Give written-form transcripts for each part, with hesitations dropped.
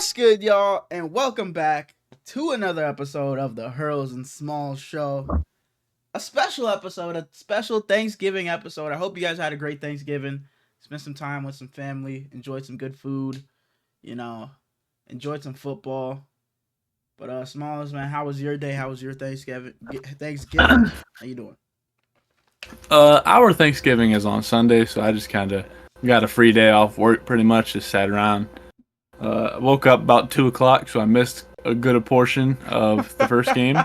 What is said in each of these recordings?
What's good, y'all, and welcome back to another episode of the Hurls and Smallz show. A special episode, a special Thanksgiving episode. I hope you guys had a great Thanksgiving. Spent some time with some family, enjoyed some good food, enjoyed some football. But Smallz, man, how was your day? How was your Thanksgiving? How you doing? Our Thanksgiving is on Sunday, so I just kind of got a free day off work pretty much, just sat around. Woke up about 2 o'clock, so I missed a good portion of the first game.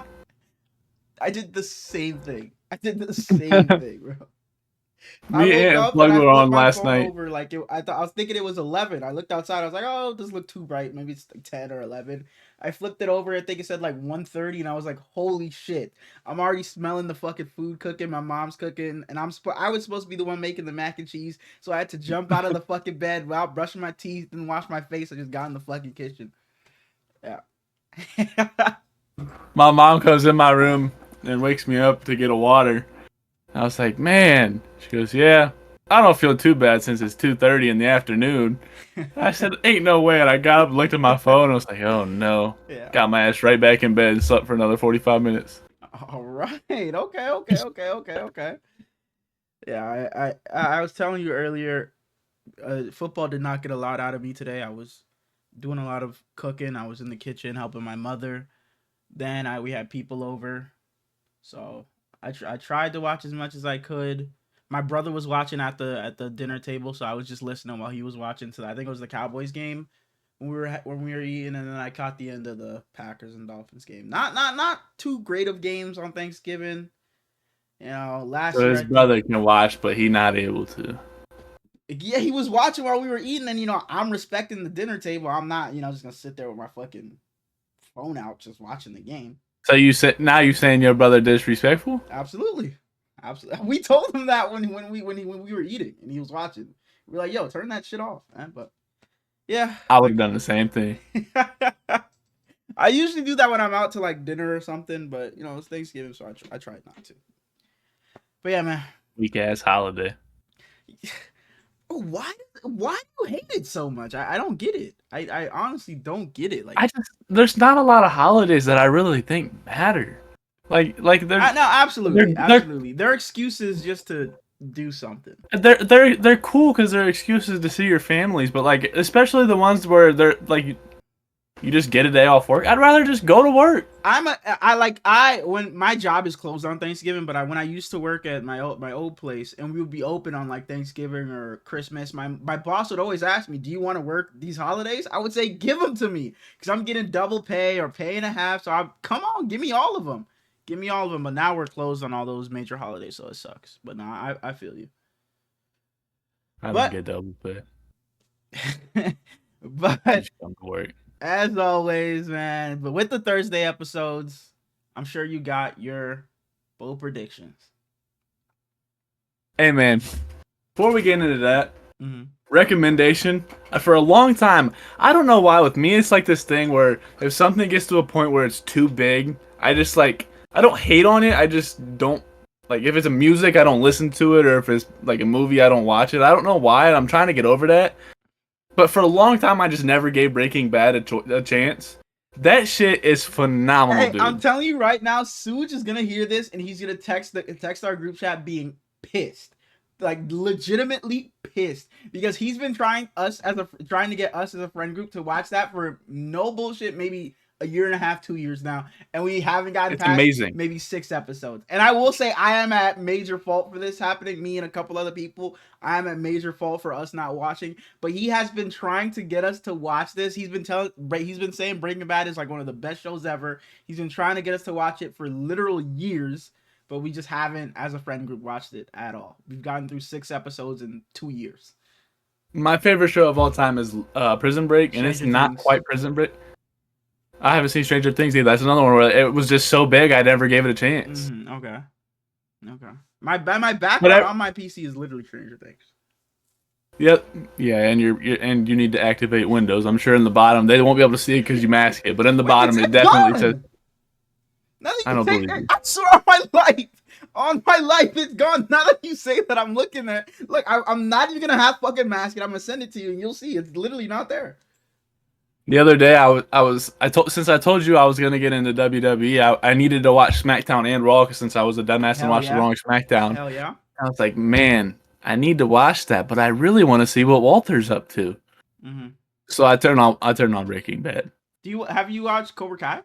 I did the same thing. Bro. Me and Plug were on last night. Over, I was thinking it was 11. I looked outside. I was like, "Oh, it doesn't look too bright. Maybe it's like 10 or 11." I flipped it over. I think it said like 1:30, and I was like, "Holy shit!" I'm already smelling the fucking food cooking. My mom's cooking, and I was supposed to be the one making the mac and cheese, so I had to jump out of the fucking bed without brushing my teeth and wash my face. I just got in the fucking kitchen. Yeah. My mom comes in my room and wakes me up to get a water. I was like, man. She goes, yeah, I don't feel too bad since it's 2:30 in the afternoon. I said, ain't no way. And I got up, looked at my phone, and I was like, oh no. Yeah. Got my ass right back in bed and slept for another 45 minutes. All right. Okay. Yeah, I was telling you earlier, football did not get a lot out of me today. I was doing a lot of cooking. I was in the kitchen helping my mother. Then we had people over, so I tried to watch as much as I could. My brother was watching at the dinner table, so I was just listening while he was watching. So I think it was the Cowboys game when we were eating, and then I caught the end of the Packers and Dolphins game. Not too great of games on Thanksgiving. Last year his brother can watch, but he not able to. Yeah, he was watching while we were eating, and I'm respecting the dinner table. I'm not, just gonna sit there with my fucking phone out just watching the game. So you saying your brother disrespectful? Absolutely. We told him that when we were eating and he was watching. We were like, "Yo, turn that shit off, man." But yeah, I would have done the same thing. I usually do that when I'm out to like dinner or something, but it's Thanksgiving, so I tried not to. But yeah, man. Weak ass holiday. Why do you hate it so much? I don't get it. I honestly don't get it. There's not a lot of holidays that I really think matter. Like there's no, absolutely. They're excuses just to do something. They're cool because they're excuses to see your families, but like especially the ones where they're like you just get a day off work. I'd rather just go to work. When my job is closed on Thanksgiving, but when I used to work at my old place and we would be open on like Thanksgiving or Christmas, my boss would always ask me, "Do you want to work these holidays?" I would say, "Give them to me," because I'm getting double pay or pay and a half. So come on, give me all of them. Give me all of them. But now we're closed on all those major holidays, so it sucks. But no, I feel you. I don't get double pay. But come to work. As always, man. But with the Thursday episodes, I'm sure you got your bold predictions. Hey, man. Before we get into that, recommendation. For a long time, I don't know why with me, it's like this thing where if something gets to a point where it's too big, I don't hate on it. I just don't, like, if it's a music, I don't listen to it, or if it's like a movie, I don't watch it. I don't know why. I'm trying to get over that. But for a long time, I just never gave Breaking Bad a chance. That shit is phenomenal, dude. I'm telling you right now, Suge is gonna hear this and he's gonna text our group chat being pissed, like legitimately pissed, because he's been trying to get us as a friend group to watch that for no bullshit, maybe a year and a half, 2 years now, and we haven't gotten past maybe 6 episodes. And I will say I am at major fault for this happening. Me and a couple other people, I am at major fault for us not watching. But he has been trying to get us to watch this. He's been saying Breaking Bad is like one of the best shows ever. He's been trying to get us to watch it for literal years, but we just haven't, as a friend group, watched it at all. We've gotten through 6 episodes in 2 years. My favorite show of all time is Prison Break, and it's not quite Prison Break. I haven't seen Stranger Things either. That's another one where it was just so big I never gave it a chance. Okay. My background on my PC is literally Stranger Things. Yep. Yeah, and you need to activate Windows. I'm sure in the bottom they won't be able to see it because you mask it, but in the bottom it definitely says. I don't believe it. I swear on my life, it's gone. Now that you say that, I'm looking at. Look, I'm not even gonna have fucking mask it. I'm gonna send it to you, and you'll see it's literally not there. The other day, since I told you I was gonna get into WWE, I needed to watch SmackDown and Raw since I was a dumbass and watched the wrong SmackDown. Hell yeah! I was like, man, I need to watch that, but I really want to see what Walter's up to. Mm-hmm. So I turned on Breaking Bad. Have you watched Cobra Kai?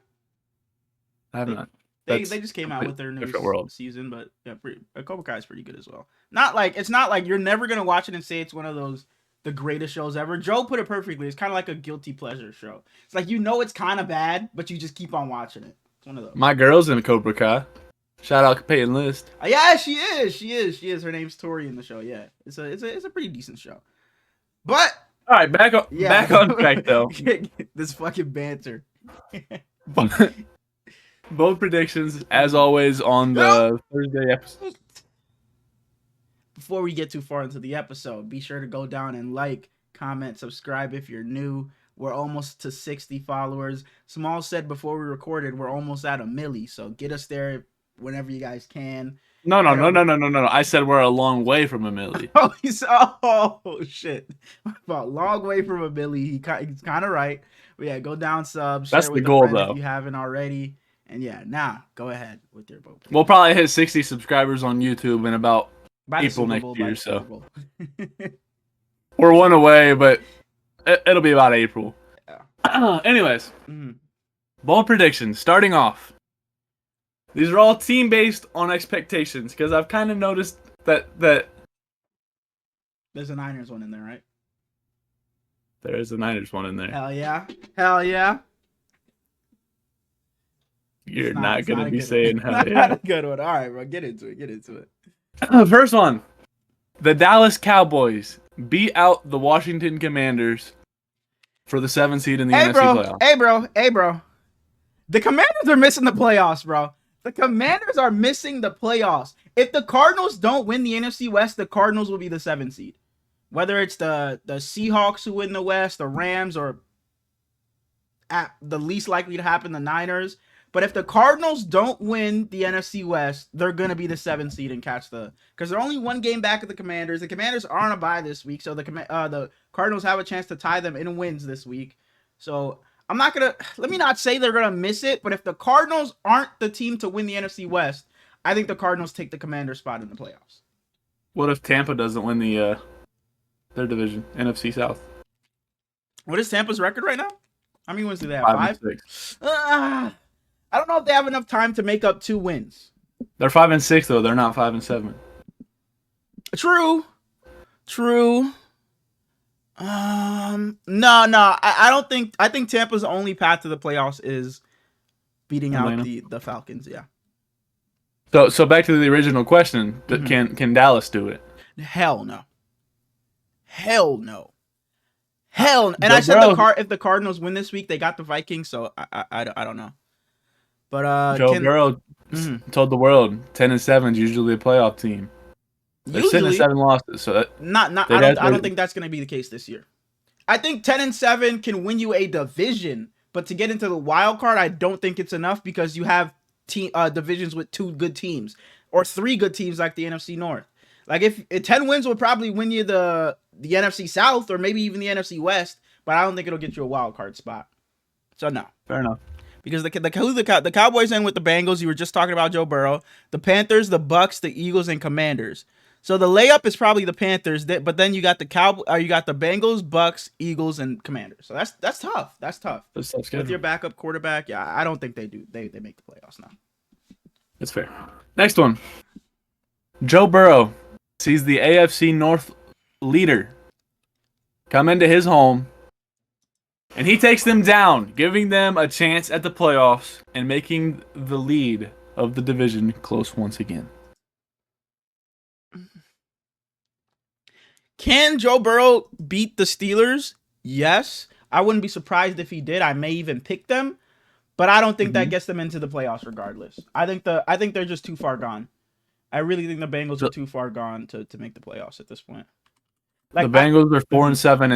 I have not. They just came out with their new season, but yeah, Cobra Kai is pretty good as well. It's not like you're never gonna watch it and say it's one of the greatest shows ever. Joe put it perfectly. It's kind of like a guilty pleasure show. It's like it's kind of bad, but you just keep on watching it. It's one of those. My girl's in Cobra Kai. Shout out Peyton List. Yeah, she is. Her name's Tori in the show. Yeah, it's a pretty decent show. But all right, back on track though. This fucking banter. Both predictions, as always, on the Thursday episode. Before we get too far into the episode, be sure to go down and like, comment, subscribe if you're new. We're almost to 60 followers. Smallz said before we recorded, we're almost at 1 million. So get us there whenever you guys can. No. I said we're a long way from 1 million. Oh shit. About a long way from 1 million. He's kind of right. But yeah, go down, sub. That's the goal, though. If you haven't already. And yeah, now go ahead with your vote. We'll probably hit 60 subscribers on YouTube in about April next year. So we're one away, but it'll be about April. Yeah. Anyways, bold predictions. Starting off, these are all team based on expectations because I've kind of noticed that there's a Niners one in there, right? There is a Niners one in there. Hell yeah. You're not going to be saying hell yeah. Not a good one. All right, bro. Get into it. First one. The Dallas Cowboys beat out the Washington Commanders for the 7th seed in the NFC playoffs. Hey, bro. The Commanders are missing the playoffs, bro. The Commanders are missing the playoffs. If the Cardinals don't win the NFC West, the Cardinals will be the 7th seed. Whether it's the Seahawks who win the West, the Rams, or at the least likely to happen, the Niners. But if the Cardinals don't win the NFC West, they're going to be the 7th seed and because they're only one game back of the Commanders. The Commanders are on a bye this week, so the Cardinals have a chance to tie them in wins this week. So let me not say they're going to miss it, but if the Cardinals aren't the team to win the NFC West, I think the Cardinals take the Commander spot in the playoffs. What if Tampa doesn't win their division, NFC South? What is Tampa's record right now? How many wins do they have? 5-6. I don't know if they have enough time to make up 2 wins. They're 5-6 though. They're not 5-7. True. No. I don't think. I think Tampa's only path to the playoffs is beating out the Falcons. Yeah. So back to the original question: Can Dallas do it? Hell no. And I said if the Cardinals win this week, they got the Vikings. So I don't know. But Joe Burrow told the world 10-7 is usually a playoff team. They're sitting at 7 losses, so I don't think that's going to be the case this year. I think 10-7 can win you a division, but to get into the wild card, I don't think it's enough because you have divisions with 2 good teams or 3 good teams like the NFC North. Like if 10 wins will probably win you the NFC South or maybe even the NFC West, but I don't think it'll get you a wild card spot. So no, fair enough. Because the Cowboys end with the Bengals. You were just talking about Joe Burrow. The Panthers, the Bucks, the Eagles, and Commanders. So the layup is probably the Panthers, but then you got the Bengals, Bucks, Eagles, and Commanders. So that's tough. That's tough. With your backup quarterback, yeah, I don't think they do. They make the playoffs now. That's fair. Next one. Joe Burrow sees the AFC North leader come into his home. And he takes them down, giving them a chance at the playoffs and making the lead of the division close once again. Can Joe Burrow beat the Steelers? Yes. I wouldn't be surprised if he did. I may even pick them, but I don't think that gets them into the playoffs regardless. I think they're just too far gone. I really think the Bengals are too far gone to make the playoffs at this point. Like, the Bengals are 4-7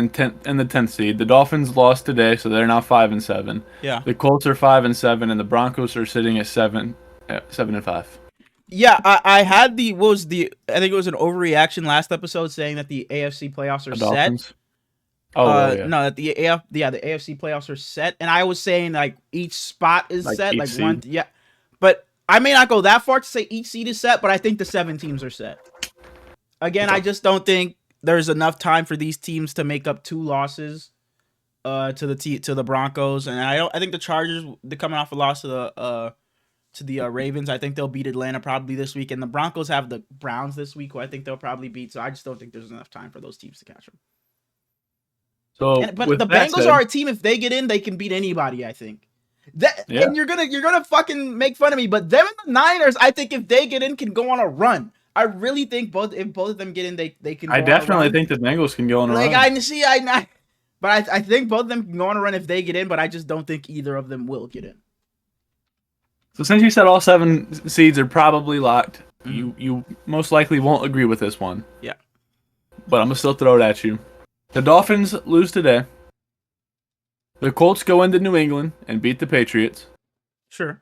in the 10th seed. The Dolphins lost today, so they're now 5-7. Yeah. The Colts are 5-7, and the Broncos are sitting at 7-5. Yeah, I had I think it was an overreaction last episode saying that the AFC playoffs are set. Oh, yeah. No, that the AFC playoffs are set, and I was saying like each spot is Like set, each like seed. one, yeah. But I may not go that far to say each seed is set, but I think the 7 teams are set. Again, I just don't think there's enough time for these teams to make up 2 losses to the Broncos, and I think the Chargers, they're coming off a loss to the Ravens. I think they'll beat Atlanta probably this week, and the Broncos have the Browns this week, who I think they'll probably beat. So I just don't think there's enough time for those teams to catch them. So, But the Bengals are a team. If they get in, they can beat anybody. I think. And you're gonna fucking make fun of me, but them and the Niners, I think if they get in, can go on a run. I really think if both of them get in, they can. I definitely think the Bengals can go on a run. But I think both of them can go on a run if they get in. But I just don't think either of them will get in. So since you said all 7 seeds are probably locked, you most likely won't agree with this one. Yeah. But I'm gonna still throw it at you. The Dolphins lose today. The Colts go into New England and beat the Patriots. Sure.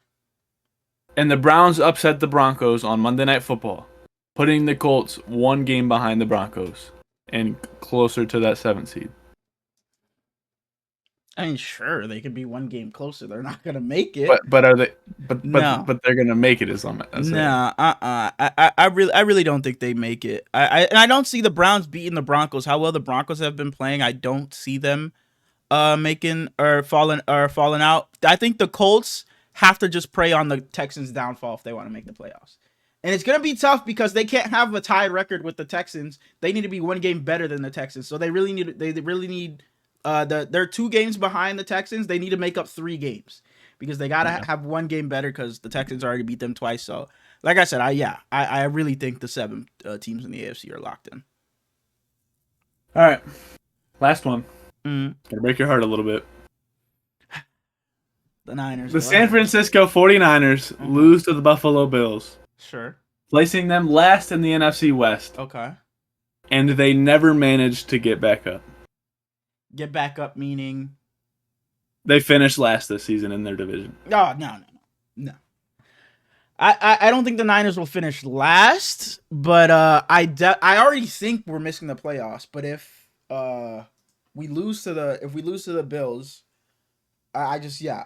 And the Browns upset the Broncos on Monday Night Football, putting the Colts 1 game behind the Broncos and closer to that 7th seed. I mean, sure, they could be 1 game closer. They're not gonna make it. But are they? No. But they're gonna make it. Is on that. No. I really don't think they make it. I don't see the Browns beating the Broncos. How well the Broncos have been playing, I don't see them making or falling out. I think the Colts have to just prey on the Texans' downfall if they want to make the playoffs. And it's gonna be tough because they can't have a tied record with the Texans. They need to be 1 game better than the Texans. So they really need. They're 2 games behind the Texans. They need to make up 3 games because they gotta have 1 game better because the Texans already beat them twice. So, like I said, I really think the 7 teams in the AFC are locked in. All right, last one. Gonna break your heart a little bit. The Niners. The San Francisco 49ers lose to the Buffalo Bills. Sure. Placing them last in the NFC West. Okay. And they never managed to get back up. Get back up meaning? They finished last this season in their division. Oh, no. I don't think the Niners will finish last, but I already think we're missing the playoffs. But if we lose to the Bills, I just think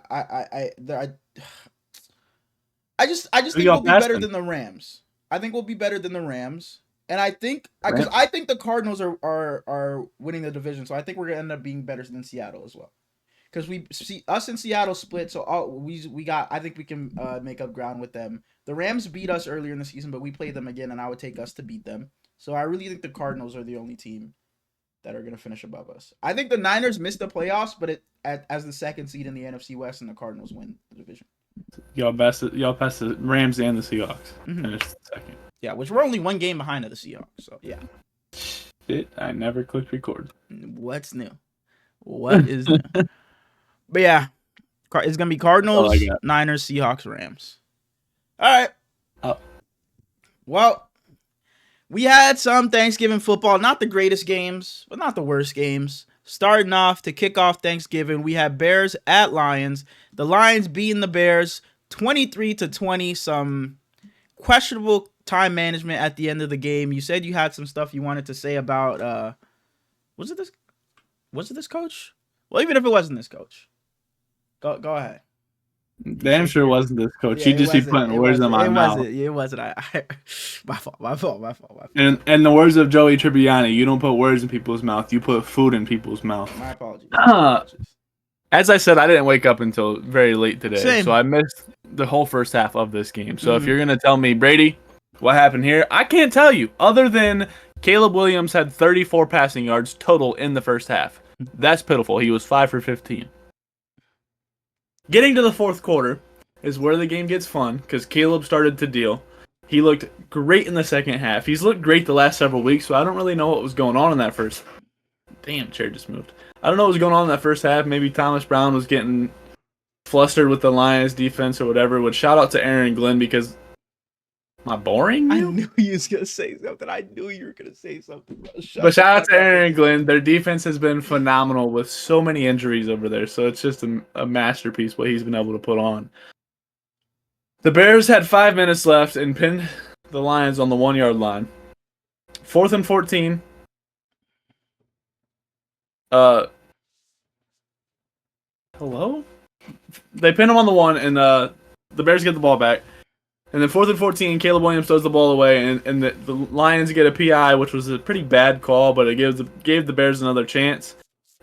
we'll be better than the Rams. I think we'll be better than the Rams. And I think because I think the Cardinals are winning the division, so I think we're gonna end up being better than Seattle as well. Because we see us and Seattle split, so I think we can make up ground with them. The Rams beat us earlier in the season, but we played them again, and I would take us to beat them. So I really think the Cardinals are the only team that are gonna finish above us. I think the Niners missed the playoffs, but as the 2nd seed in the NFC West, and the Cardinals win the division. Y'all passed the Rams and the Seahawks. Finished 2nd. Yeah, which we're only 1 game behind of the Seahawks. So yeah. Shit, I never clicked record. What's new? What is new? But yeah, it's gonna be Cardinals, Niners, Seahawks, Rams. All right. Well, we had some Thanksgiving football. Not the greatest games, but not the worst games. Starting off to kick off Thanksgiving, we had Bears at Lions. The Lions beating the Bears 23-20. Some questionable time management at the end of the game. You said you had some stuff you wanted to say about was it this coach? Well, even if it wasn't this coach. Go ahead. Damn sure wasn't this coach. You just keep putting words in my mouth. It wasn't. My fault. And the words of Joey Tribbiani, you don't put words in people's mouth. You put food in people's mouth. My apologies. As I said, I didn't wake up until very late today. Same. So I missed the whole first half of this game. So if you're going to tell me, Brady, what happened here? I can't tell you, other than Caleb Williams had 34 passing yards total in the first half. That's pitiful. He was 5 for 15. Getting to the 4th quarter is where the game gets fun because Caleb started to deal. He looked great in the second half. He's looked great the last several weeks, so I don't really know what was going on in that first. Damn, chair just moved. I don't know what was going on in that first half. Maybe Thomas Brown was getting flustered with the Lions defense or whatever. But shout out to Aaron Glenn because... Am I boring? I knew you was going to say something. I knew you were going to say something. But shout out to Aaron Glenn. Their defense has been phenomenal with so many injuries over there. So it's just a masterpiece what he's been able to put on. The Bears had 5 minutes left and pinned the Lions on the 1-yard line. 4th and 14. Hello? They pin him on the 1, and the Bears get the ball back. And then 4th and 14, Caleb Williams throws the ball away, and the Lions get a PI, which was a pretty bad call, but it gave the Bears another chance.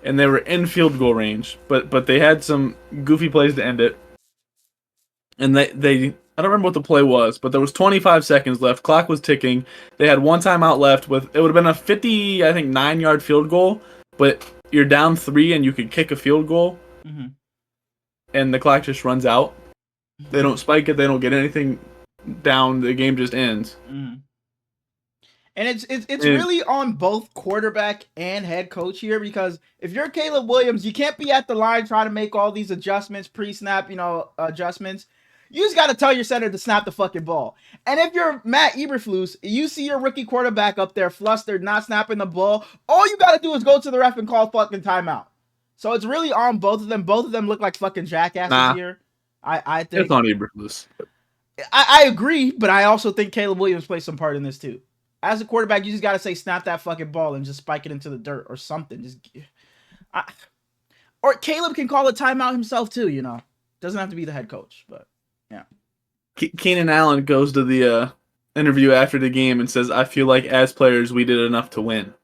And they were in field goal range, but they had some goofy plays to end it. And they I don't remember what the play was, but there was 25 seconds left. Clock was ticking. They had one timeout left. It would have been a 9-yard field goal, but you're down 3 and you could kick a field goal. Mm-hmm. And the clock just runs out. They don't spike it. They don't get anything down. The game just ends. Mm. And it's really on both quarterback and head coach here, because if you're Caleb Williams, you can't be at the line trying to make all these adjustments, pre-snap, adjustments. You just got to tell your center to snap the fucking ball. And if you're Matt Eberflus, you see your rookie quarterback up there flustered, not snapping the ball, all you got to do is go to the ref and call fucking timeout. So it's really on both of them. Both of them look like fucking jackasses here. I think it's on Eberflus. I agree, but I also think Caleb Williams plays some part in this too. As a quarterback, you just got to say snap that fucking ball and just spike it into the dirt or something. Or Caleb can call a timeout himself too, Doesn't have to be the head coach, but yeah. Keenan Allen goes to the interview after the game and says, "I feel like as players we did enough to win."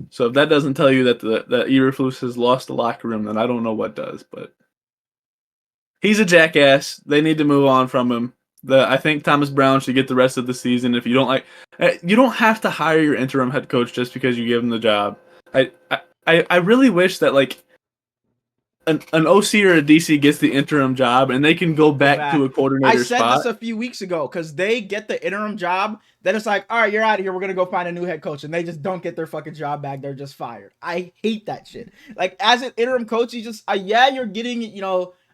So if that doesn't tell you that that Eberflus has lost the locker room, then I don't know what does. But he's a jackass. They need to move on from him. I think Thomas Brown should get the rest of the season. If you don't have to hire your interim head coach just because you give him the job. I really wish that an OC or a DC gets the interim job and they can go back to a coordinator spot. I said this a few weeks ago, because they get the interim job, then it's like, all right, you're out of here. We're going to go find a new head coach. And they just don't get their fucking job back. They're just fired. I hate that shit. Like, as an interim coach, you just, you're getting,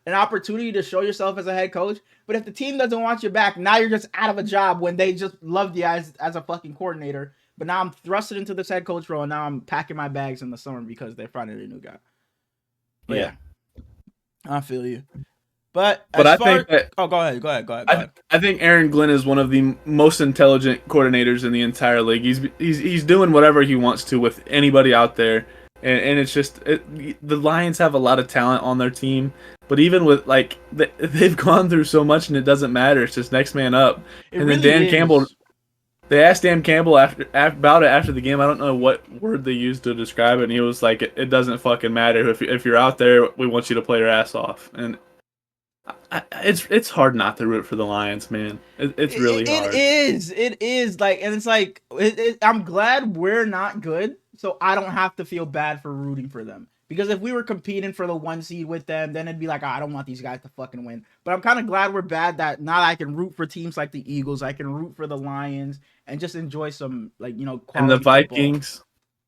an opportunity to show yourself as a head coach. But if the team doesn't want you back, now you're just out of a job when they just loved you as a fucking coordinator. But now I'm thrusted into this head coach role, and now I'm packing my bags in the summer because they finding a new guy. But yeah. I feel you. But I think that... Oh, go ahead. I think Aaron Glenn is one of the most intelligent coordinators in the entire league. He's doing whatever he wants to with anybody out there. And it's just... the Lions have a lot of talent on their team. But even with, they've gone through so much and it doesn't matter. It's just next man up. Then Dan Campbell... They asked Dan Campbell about it after the game. I don't know what word they used to describe it, and he was like, "It doesn't fucking matter. If you're out there, we want you to play your ass off." And it's hard not to root for the Lions, man. It's really hard. It is and it's like I'm glad we're not good, so I don't have to feel bad for rooting for them. Because if we were competing for the 1 seed with them, then it'd be like, I don't want these guys to fucking win. But I'm kind of glad we're bad that now I can root for teams like the Eagles. I can root for the Lions and just enjoy some, quality and the Vikings. Football.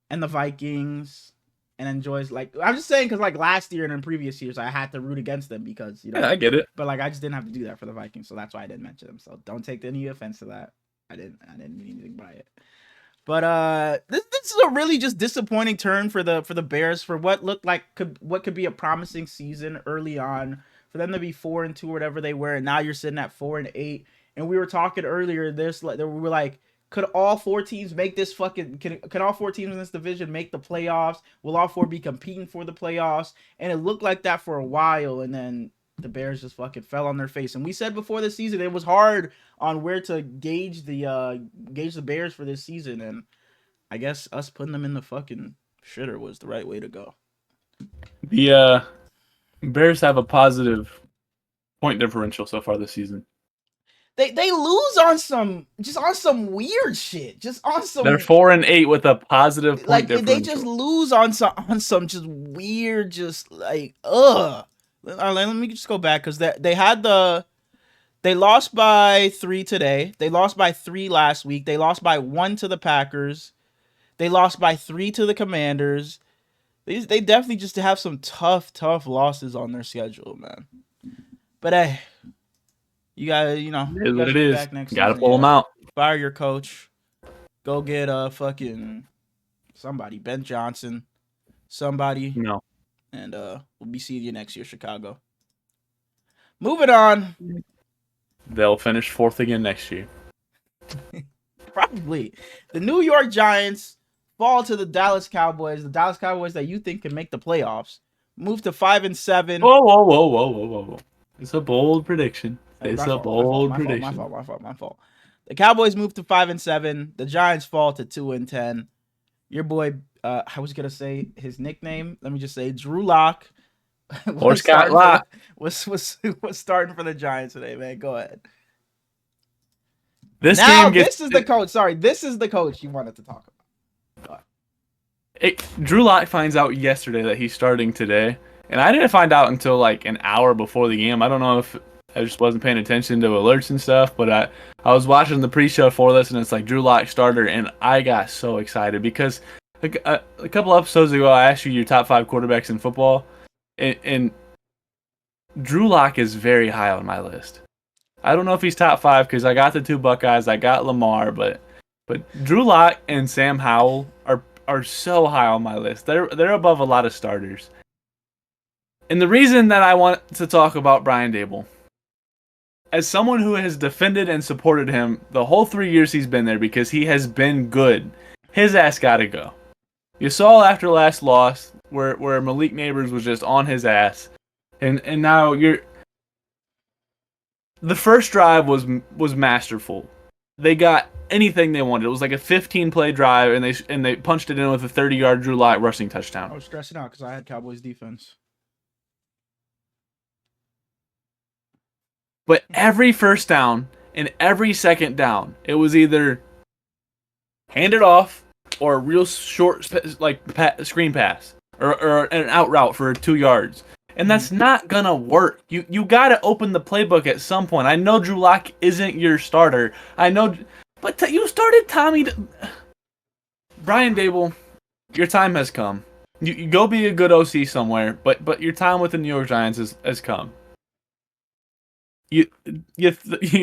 And the Vikings. And enjoys, I'm just saying, because, last year and in previous years, I had to root against them because, Yeah, I get it. But, I just didn't have to do that for the Vikings. So that's why I didn't mention them. So don't take any offense to that. I didn't mean anything by it. But this is a really just disappointing turn for the Bears for what looked like what could be a promising season early on, for them to be 4-2 or whatever they were, and now you're sitting at 4-8. And we were talking earlier, we were like, could all 4 teams make this can all 4 teams in this division make the playoffs? Will all 4 be competing for the playoffs? And it looked like that for a while, and then the Bears just fucking fell on their face. And we said before the season it was hard on where to gauge the Bears for this season, and I guess us putting them in the fucking shitter was the right way to go. The Bears have a positive point differential so far this season. They lose on some weird shit. Just on some. They're 4-8 with a positive point differential. They just lose on some just weird, ugh. Let me just go back, because they lost by 3 today. They lost by 3 last week. They lost by 1 to the Packers. They lost by 3 to the Commanders. They definitely just have some tough losses on their schedule, man. But hey, you gotta, it is what it is. You gotta pull them out. Fire your coach. Go get fucking somebody, Ben Johnson, somebody. No. And we'll be seeing you next year, Chicago. Moving on. They'll finish 4th again next year. Probably. The New York Giants, fall to the Dallas Cowboys. The Dallas Cowboys that you think can make the playoffs move to 5-7. Whoa. It's a bold prediction. It's a bold prediction. My fault. The Cowboys move to 5-7. The Giants fall to 2-10. Your boy, I was gonna say his nickname. Let me just say Drew Lock. Or Scott Lock was starting for the Giants today, man. Go ahead. This is the coach. Sorry, this is the coach you wanted to talk about. Drew Lock finds out yesterday that he's starting today, and I didn't find out until like an hour before the game. I don't know if I just wasn't paying attention to alerts and stuff, but I was watching the pre-show for this, and it's like Drew Lock starter, and I got so excited because a couple episodes ago I asked you your top 5 quarterbacks in football, and Drew Lock is very high on my list. I don't know if he's top 5 because I got the 2 Buckeyes, I got Lamar, but Drew Lock and Sam Howell are so high on my list. They're above a lot of starters. And the reason that I want to talk about Brian Daboll, as someone who has defended and supported him the whole 3 years he's been there because he has been good, his ass gotta go. You saw after last loss where Malik Neighbors was just on his ass, and now the first drive was masterful. They got anything they wanted. It was like a 15-play drive, and they punched it in with a 30-yard Drew Lock rushing touchdown. I was stressing out because I had Cowboys defense. But every first down and every second down, it was either hand it off or a real short screen pass or an out route for 2 yards. And that's not going to work. You got to open the playbook at some point. I know Drew Lock isn't your starter. I know, but you started Tommy. Brian Daboll, your time has come. You go be a good OC somewhere, but your time with the New York Giants has come. You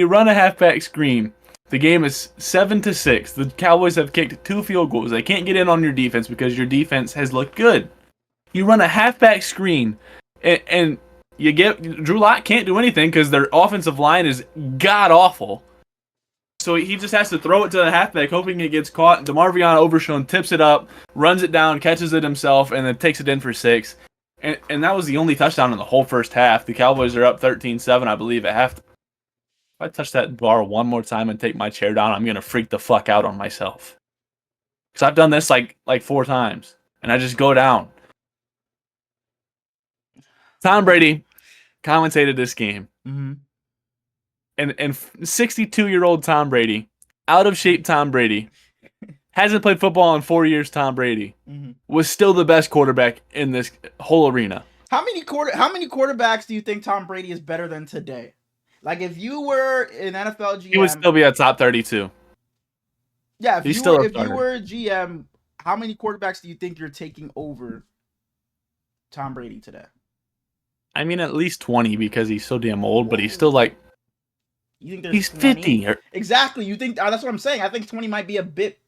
run a halfback screen. The game is 7-6. The Cowboys have kicked 2 field goals. They can't get in on your defense because your defense has looked good. You run a halfback screen, and you get Drew Lock can't do anything because their offensive line is god awful. So he just has to throw it to the halfback, hoping it gets caught. DeMarvion Overshown tips it up, runs it down, catches it himself, and then takes it in for 6. And that was the only touchdown in the whole first half. The Cowboys are up 13-7, I believe, at half. If I touch that bar one more time and take my chair down, I'm going to freak the fuck out on myself. Because I've done this like 4 times, and I just go down. Tom Brady commentated this game. Mm-hmm. And 62-year-old Tom Brady, out of shape Tom Brady, hasn't played football in 4 years. Tom Brady was still the best quarterback in this whole arena. How many quarterbacks do you think Tom Brady is better than today? Like if you were an NFL GM, he would still be a top 32. Yeah, if you were a GM, how many quarterbacks do you think you're taking over Tom Brady today? I mean, at least 20 because he's so damn old, but he's still like. You think there's he's 20? 50. Exactly. You think that's what I'm saying. I think 20 might be a bit.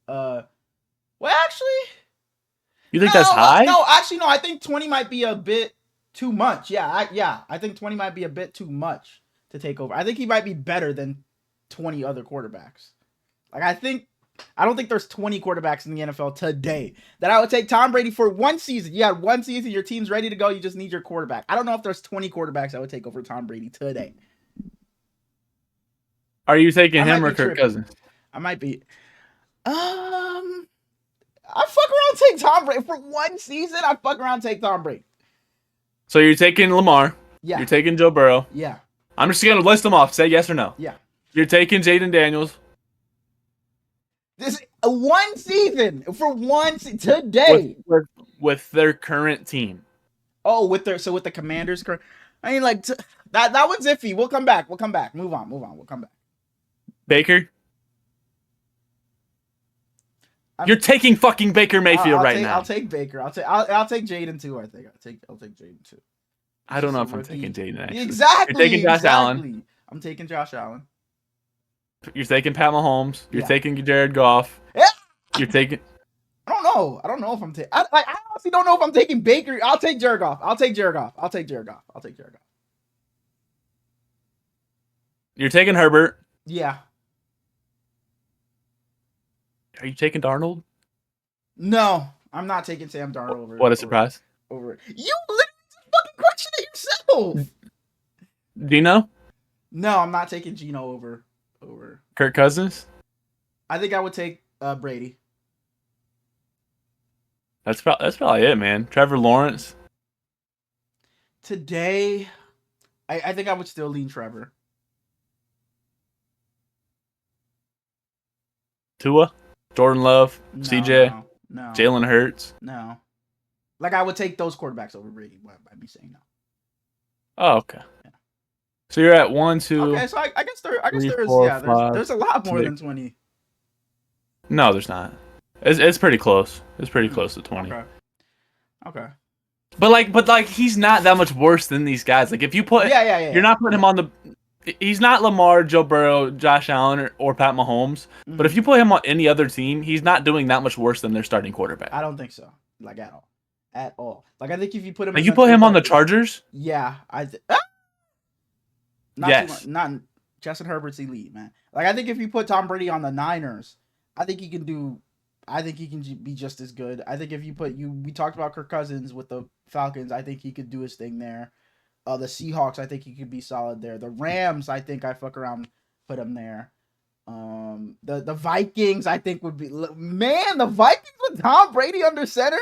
Well, actually. You think that's high? No, actually, no. I think 20 might be a bit too much. Yeah, I think 20 might be a bit too much to take over. I think he might be better than 20 other quarterbacks. Like I don't think there's 20 quarterbacks in the NFL today that I would take Tom Brady for one season. You had one season, your team's ready to go, you just need your quarterback. I don't know if there's 20 quarterbacks I would take over Tom Brady today. Are you taking him or Kirk Cousins? I might be. I fuck around take Tom Brady for one season. I fuck around take Tom Brady. So you're taking Lamar. Yeah. You're taking Joe Burrow. Yeah. I'm just gonna list them off. Say yes or no. Yeah. You're taking Jaden Daniels. This one season for one today with their current team. Oh, with the Commanders. I mean, like that one's iffy. We'll come back. Move on. We'll come back. Baker. You're taking fucking Baker Mayfield now. I'll take Baker. I'll take Jaden too. I think I'll take Jaden too. I don't know if I'm taking Jaden. Actually, exactly. You're taking Josh Allen. I'm taking Josh Allen. You're taking Pat Mahomes. You're taking Jared Goff. Yeah. You're taking. I don't know if I'm taking. I honestly don't know if I'm taking Baker. I'll take Jared Goff. You're taking Herbert. Yeah. Are you taking Darnold? No, I'm not taking Sam Darnold over. What a surprise! Over you literally fucking question it yourself. Gino? No, I'm not taking Gino over. Kirk Cousins? I think I would take Brady. That's probably it, man. Trevor Lawrence. Today, I think I would still lean Trevor. Tua? Jordan Love? No, CJ? No. Jalen Hurts? No. Like, I would take those quarterbacks over Brady. I'd be saying no. Oh, okay. Yeah. So you're at 1, 2. Okay, so I guess there's a lot more than 20. No, there's not. It's pretty close. It's pretty close to 20. Okay. But like he's not that much worse than these guys. Like if you put you're not putting him on the. He's not Lamar, Joe Burrow, Josh Allen, or Pat Mahomes. Mm-hmm. But if you put him on any other team, he's not doing that much worse than their starting quarterback. I don't think so. Like at all. Like I think if you put him, like you put him on the Chargers. Yeah, not Justin Herbert's elite, man. Like I think if you put Tom Brady on the Niners, I think he can be just as good. I think if you we talked about Kirk Cousins with the Falcons. I think he could do his thing there. The Seahawks, I think he could be solid there. The Rams, I think I fuck around, put him there. The Vikings, I think would be, man, the Vikings with Tom Brady under center.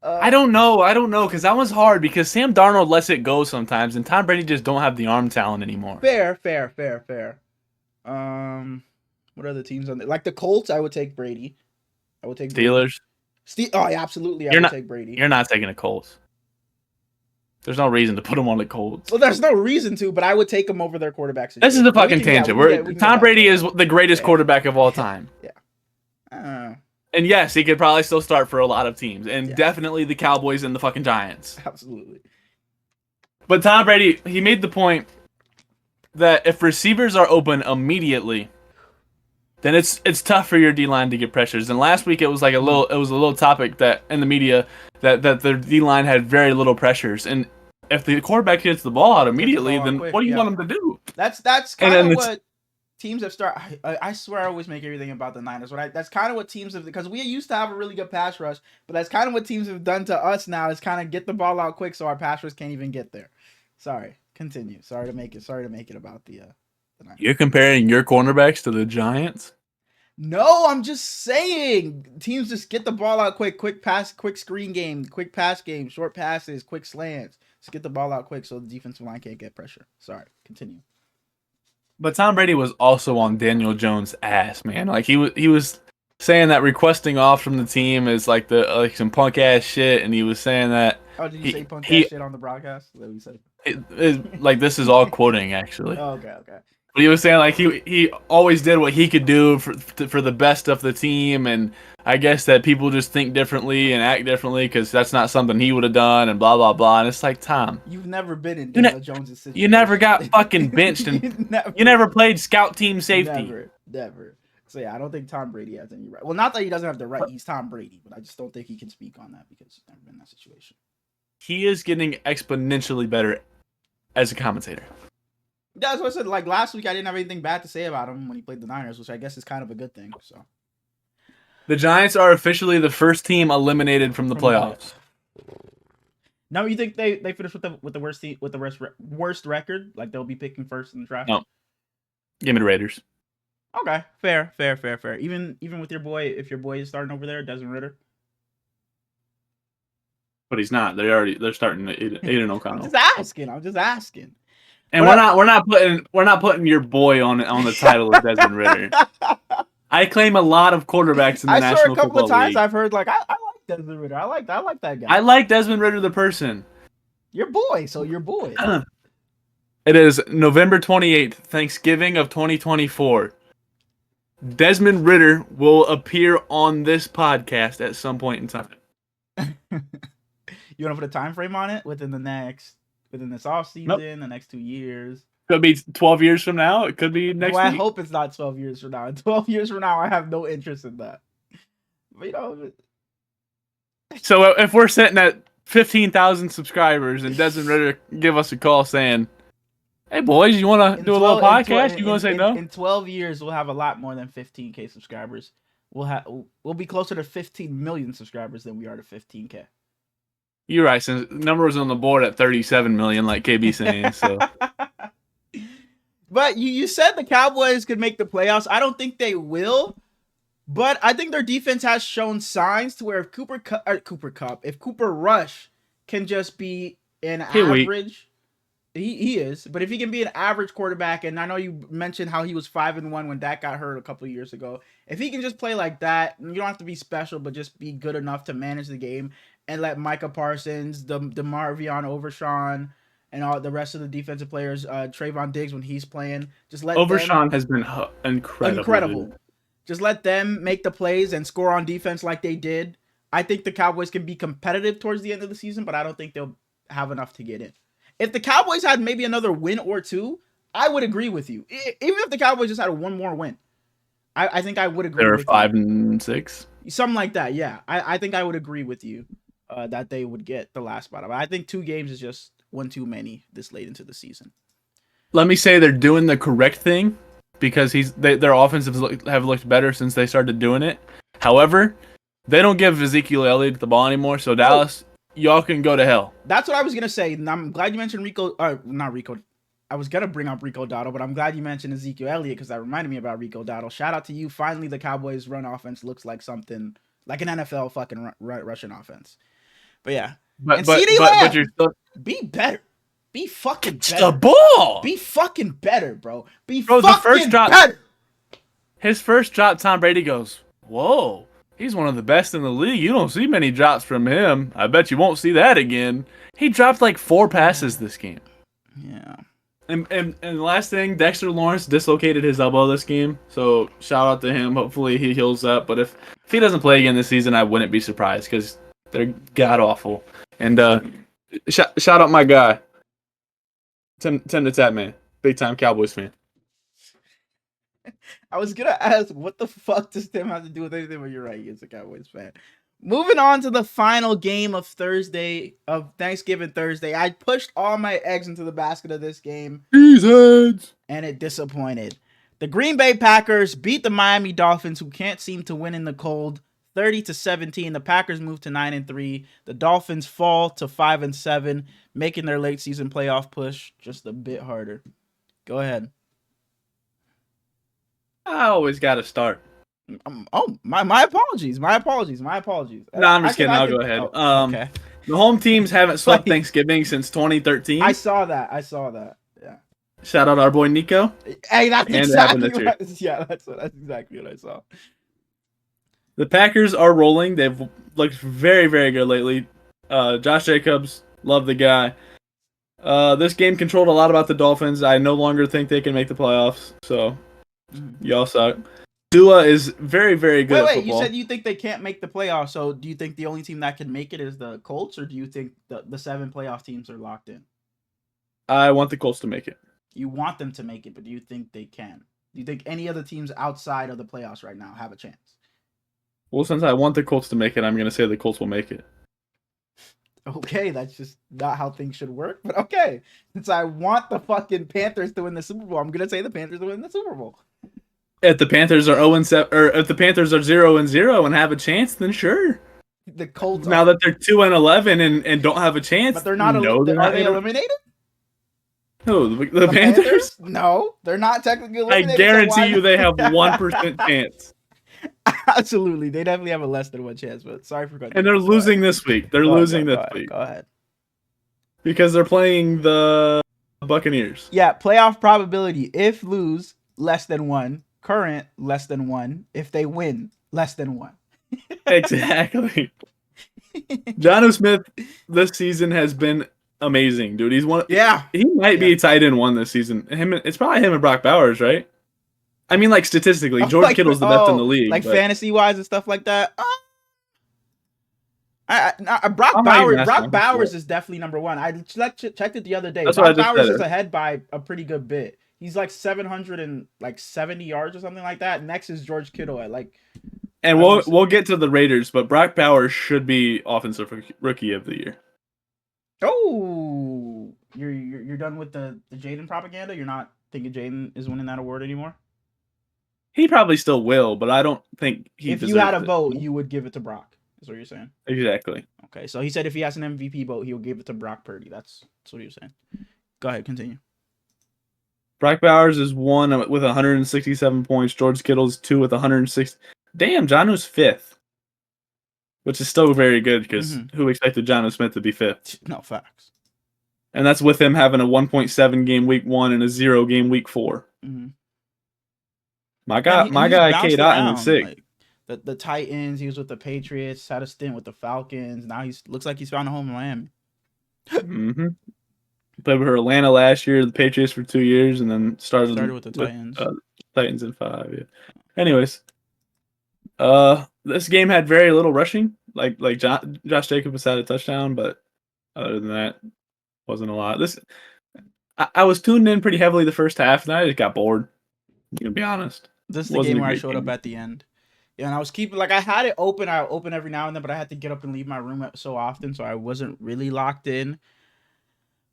I don't know, because that one's hard because Sam Darnold lets it go sometimes, and Tom Brady just don't have the arm talent anymore. Fair. What are the teams on there? Like the Colts, I would take Brady. I would take Steelers. Oh, yeah, absolutely. I would take Brady. You're not taking the Colts. There's no reason to put him on the Colts. Well, there's no reason to, but I would take him over their quarterbacks. This is a fucking tangent. Tom Brady is the greatest quarterback of all time. Yeah. And yes, he could probably still start for a lot of teams. And definitely the Cowboys and the fucking Giants. Absolutely. But Tom Brady, he made the point that if receivers are open immediately, then it's tough for your D-line to get pressures. And last week it was like a little topic that in the media that their D-line had very little pressures. And if the quarterback hits the ball out immediately, then what do you want him to do? That's kind of what teams have started. I swear I always make everything about the Niners. That's kind of what teams have, because we used to have a really good pass rush, but that's kind of what teams have done to us now, is kind of get the ball out quick so our pass rush can't even get there. Sorry, continue. Sorry to make it about the Niners. You're comparing your cornerbacks to the Giants? No, I'm just saying teams just get the ball out quick pass, quick screen game, quick pass game, short passes, quick slants. Just get the ball out quick so the defensive line can't get pressure. Sorry, continue. But Tom Brady was also on Daniel Jones' ass, man. Like he was saying that requesting off from the team is like some punk ass shit, and he was saying that. Oh, did you say punk ass shit on the broadcast? Is that what you said? Like this is all quoting actually. Oh, okay. But he was saying like he always did what he could do for the best of the team, and I guess that people just think differently and act differently because that's not something he would have done, and blah blah blah. And it's like, Tom, you've never been in Daniel Jones' situation. You never got fucking benched, and you never played scout team safety. Never. So yeah, I don't think Tom Brady has any right. Well, not that he doesn't have the right. He's Tom Brady, but I just don't think he can speak on that because he's never been in that situation. He is getting exponentially better as a commentator. That's what I said. Like last week, I didn't have anything bad to say about him when he played the Niners, which I guess is kind of a good thing. So, the Giants are officially the first team eliminated from the playoffs. Now, you think they finish with the worst record? Like they'll be picking first in the draft? No. Give me the Raiders. Okay, fair. Even with your boy, if your boy is starting over there, Desmond Ridder. But he's not. They're starting Aiden O'Connell. I'm just asking. And we're not putting your boy on the title of Desmond Ritter. I claim a lot of quarterbacks in the National Football League. I saw a couple of times I've heard like I like Desmond Ritter. I like that guy. I like Desmond Ritter the person. Your boy, so your boy. It is November 28th, Thanksgiving of 2024. Desmond Ritter will appear on this podcast at some point in time. You want to put a time frame on it within this off season, the next 2 years? Could be 12 years from now. It could be next week. I hope it's not 12 years from now. 12 years from now, I have no interest in that. But So if we're sitting at 15,000 subscribers and Desmond Ritter give us a call saying, "Hey boys, you want to do a little podcast?" You gonna say no? In 12 years, we'll have a lot more than 15K subscribers. we'll be closer to 15 million subscribers than we are to 15K. You're right. Since number was on the board at 37 million, like KB saying, so. But you said the Cowboys could make the playoffs. I don't think they will, but I think their defense has shown signs to where if Cooper Rush can just be an average. He is, but if he can be an average quarterback, and I know you mentioned how he was 5-1 when Dak got hurt a couple of years ago. If he can just play like that, you don't have to be special, but just be good enough to manage the game and let Micah Parsons, the Marvion Overshawn, and all the rest of the defensive players, Trayvon Diggs when he's playing, just let Overshawn has been incredible. Dude. Just let them make the plays and score on defense like they did. I think the Cowboys can be competitive towards the end of the season, but I don't think they'll have enough to get in. If the Cowboys had maybe another win or two, I would agree with you. Even if the Cowboys just had one more win, I think I would agree. They're 5-6, something like that. Yeah, I think I would agree with you that they would get the last spot. I think 2 games is just one too many this late into the season. Let me say they're doing the correct thing because their offenses have looked better since they started doing it. However, they don't give Ezekiel Elliott the ball anymore, so Dallas. Y'all can go to hell. That's what I was going to say. And I'm glad you mentioned not Rico. I was going to bring up Rico Dowdle, but I'm glad you mentioned Ezekiel Elliott because that reminded me about Rico Dowdle. Shout out to you. Finally, the Cowboys' run offense looks like something like an NFL fucking Russian offense. But yeah. But you're still... Be better. Be fucking better. The ball. Be fucking better, bro. The first drop, better. His first drop, Tom Brady goes, whoa. He's one of the best in the league. You don't see many drops from him. I bet you won't see that again. He dropped like 4 passes this game. Yeah. And the last thing, Dexter Lawrence dislocated his elbow this game. So shout out to him. Hopefully he heals up. But if he doesn't play again this season, I wouldn't be surprised because they're god awful. And shout out my guy, Tim the Tap Man, big time Cowboys fan. I was gonna ask, what the fuck does Tim have to do with anything? But you're right, he's a Cowboys fan. Moving on to the final game of Thanksgiving Thursday. I pushed all my eggs into the basket of this game. And it disappointed. The Green Bay Packers beat the Miami Dolphins, who can't seem to win in the cold, 30-17. The Packers move to 9-3. The Dolphins fall to 5-7, making their late season playoff push just a bit harder. Go ahead. I always got to start. My apologies. No, I'm just kidding. I'll go ahead. Okay. The home teams haven't swept Thanksgiving since 2013. I saw that. Yeah. Shout out our boy Nico. Hey, that's exactly that's exactly what I saw. The Packers are rolling. They've looked very, very good lately. Josh Jacobs, love the guy. This game controlled a lot about the Dolphins. I no longer think they can make the playoffs. So. Y'all suck. Dua is very, very good at football. You said you think they can't make the playoffs, so do you think the only team that can make it is the Colts, or do you think the 7 playoff teams are locked in? I want the Colts to make it. You want them to make it, but do you think they can? Do you think any other teams outside of the playoffs right now have a chance? Well, since I want the Colts to make it, I'm going to say the Colts will make it. Okay, that's just not how things should work, but okay. Since I want the fucking Panthers to win the Super Bowl, I'm going to say the Panthers will win the Super Bowl. If the Panthers are 0-7, or if the Panthers are 0-0 and have a chance, then sure. The Colts now that they're 2-11 and don't have a chance, but they're not. Are they eliminated? Who, the Panthers? No, they're not technically eliminated. I guarantee you they have 1% chance. Absolutely, they definitely have a less than 1 chance. But sorry for cutting. And they're losing this week. They're losing this week. Go ahead. Because they're playing the Buccaneers. Yeah, playoff probability: if lose, less than 1. Current, less than 1. If they win, less than 1. Exactly. Jonnu Smith this season has been amazing, dude. He's one. Yeah, he might be tight end 1 this season. It's probably him and Brock Bowers, right? I mean, like statistically, George Kittle's the best in the league. Like fantasy wise and stuff like that. Brock Bowers is definitely number 1. I checked it the other day. Brock Bowers is ahead by a pretty good bit. He's like 770 yards or something like that. Next is George Kittle at like. And we'll get to the Raiders, but Brock Bowers should be offensive rookie of the year. Oh, you're done with the Jaden propaganda? You're not thinking Jaden is winning that award anymore? He probably still will, but I don't think he. If you had a vote, you would give it to Brock. Is what you're saying? Exactly. Okay, so he said if he has an MVP vote, he'll give it to Brock Purdy. That's what he was saying. Go ahead, continue. Brock Bowers is 1 with 167 points. George Kittle's 2 with 106. Damn, Jonnu's 5th, which is still very good because who expected Jonnu Smith to be 5th? No, facts. And that's with him having a 1.7 game week 1 and a 0 game week 4. Mm-hmm. My guy, Kate Otten was sick. Like, the Titans, he was with the Patriots, had a stint with the Falcons. Now looks like he's found a home in Miami. Mm-hmm. Played with Atlanta last year, the Patriots for 2 years, and then started with the Titans. Titans in 5. Yeah. Anyways, this game had very little rushing. Like Josh Jacobs had a touchdown, but other than that, wasn't a lot. I was tuned in pretty heavily the first half, and I just got bored. I'm gonna be honest. This is the game where I showed up at the end. Yeah, and I was keeping I had it open. I open every now and then, but I had to get up and leave my room so often, so I wasn't really locked in.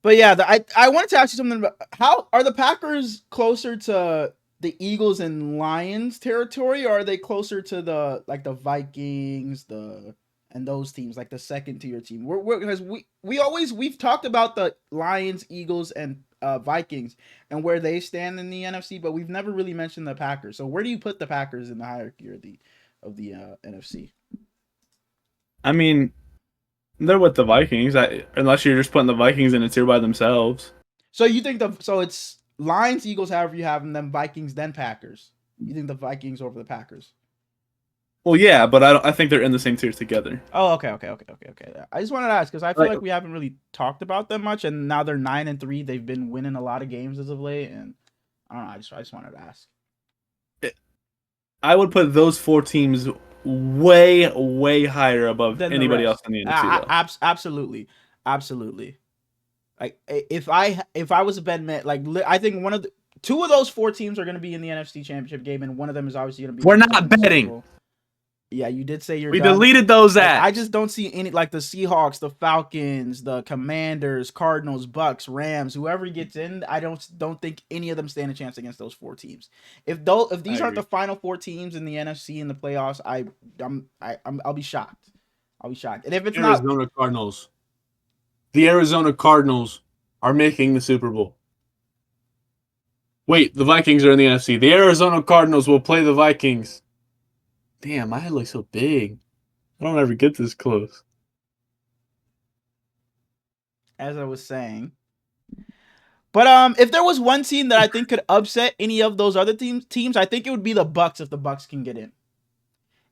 But yeah, I wanted to ask you something about how are the Packers closer to the Eagles and Lions territory, or are they closer to the Vikings, and those teams, like the second tier team? Because we've talked about the Lions, Eagles, and Vikings and where they stand in the NFC, but we've never really mentioned the Packers. So where do you put the Packers in the hierarchy of the NFC? I mean, they're with the Vikings, unless you're just putting the Vikings in a tier by themselves. So you think so it's Lions, Eagles, however you have them, then Vikings, then Packers. You think the Vikings over the Packers? Well, yeah, but I think they're in the same tier together. Oh, okay. I just wanted to ask because I feel like we haven't really talked about them much, and now they're 9-3. They've been winning a lot of games as of late, and I don't know. I just wanted to ask. I would put those 4 teams way, way higher above anybody else in the NFC. Absolutely. Like if I was a betting, I think two of those 4 teams are going to be in the NFC Championship game, and one of them is obviously going to be. We're not betting. Yeah, you did say we deleted those apps. I just don't see any the Seahawks, the Falcons, the Commanders, Cardinals, Bucks, Rams, whoever gets in. I don't think any of them stand a chance against those 4 teams. If these aren't the final 4 teams in the NFC in the playoffs, I'll be shocked. I'll be shocked. And if it's the Arizona Cardinals are making the Super Bowl. Wait, the Vikings are in the NFC. The Arizona Cardinals will play the Vikings. Damn, my head looks so big. I don't ever get this close. As I was saying. But if there was one team that I think could upset any of those other teams, I think it would be the Bucks if the Bucks can get in.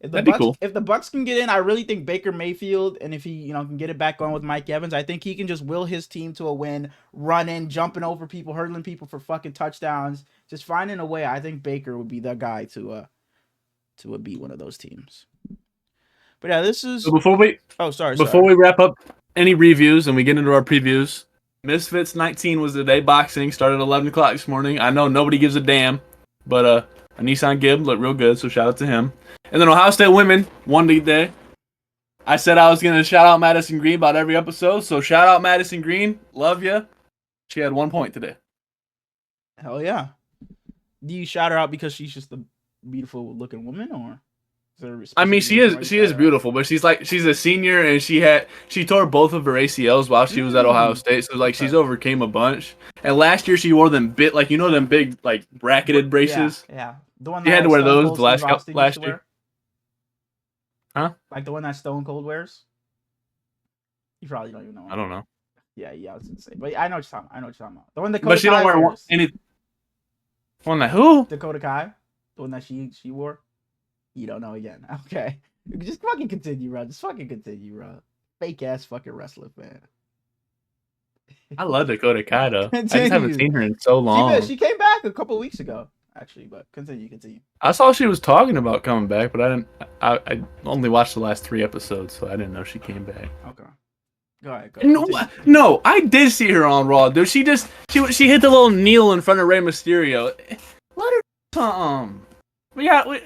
That'd be cool. If the Bucks can get in, I really think Baker Mayfield, and if he can get it back on with Mike Evans, I think he can just will his team to a win, running, jumping over people, hurdling people for fucking touchdowns, just finding a way. I think Baker would be the guy to beat one of those teams. But yeah, this is before we wrap up any reviews and we get into our previews. Misfits 19 was the day boxing started at 11 o'clock this morning. I know nobody gives a damn, but a Nissan Gibb looked real good, so shout out to him. And then Ohio State women won the day. I said I was gonna shout out Madison Green about every episode, so shout out Madison Green, love ya. She had 1 point today. Hell yeah! Do you shout her out because she's just a beautiful looking woman, or? I mean, she is beautiful, but she's a senior and she tore both of her ACLs while she was at Ohio State, so she's overcame a bunch. And last year she wore them them big bracketed braces. Yeah. The one she had to wear those the last year. Huh? Like the one that Stone Cold wears. You probably don't even know. I don't know. Yeah, I was gonna say, but I know what you're talking about. The one that. But she don't wear any. One that who? Dakota Kai, the one that she wore. You don't know again. Okay. Just fucking continue, bro. Fake ass fucking wrestler fan. I love Dakota Kai, though. I just haven't seen her in so long. She came back a couple weeks ago, actually, but continue. I saw she was talking about coming back, but I only watched the last 3 episodes, so I didn't know she came back. Okay. Go ahead. No, I did see her on Raw, dude. She hit the little kneel in front of Rey Mysterio. Let her something.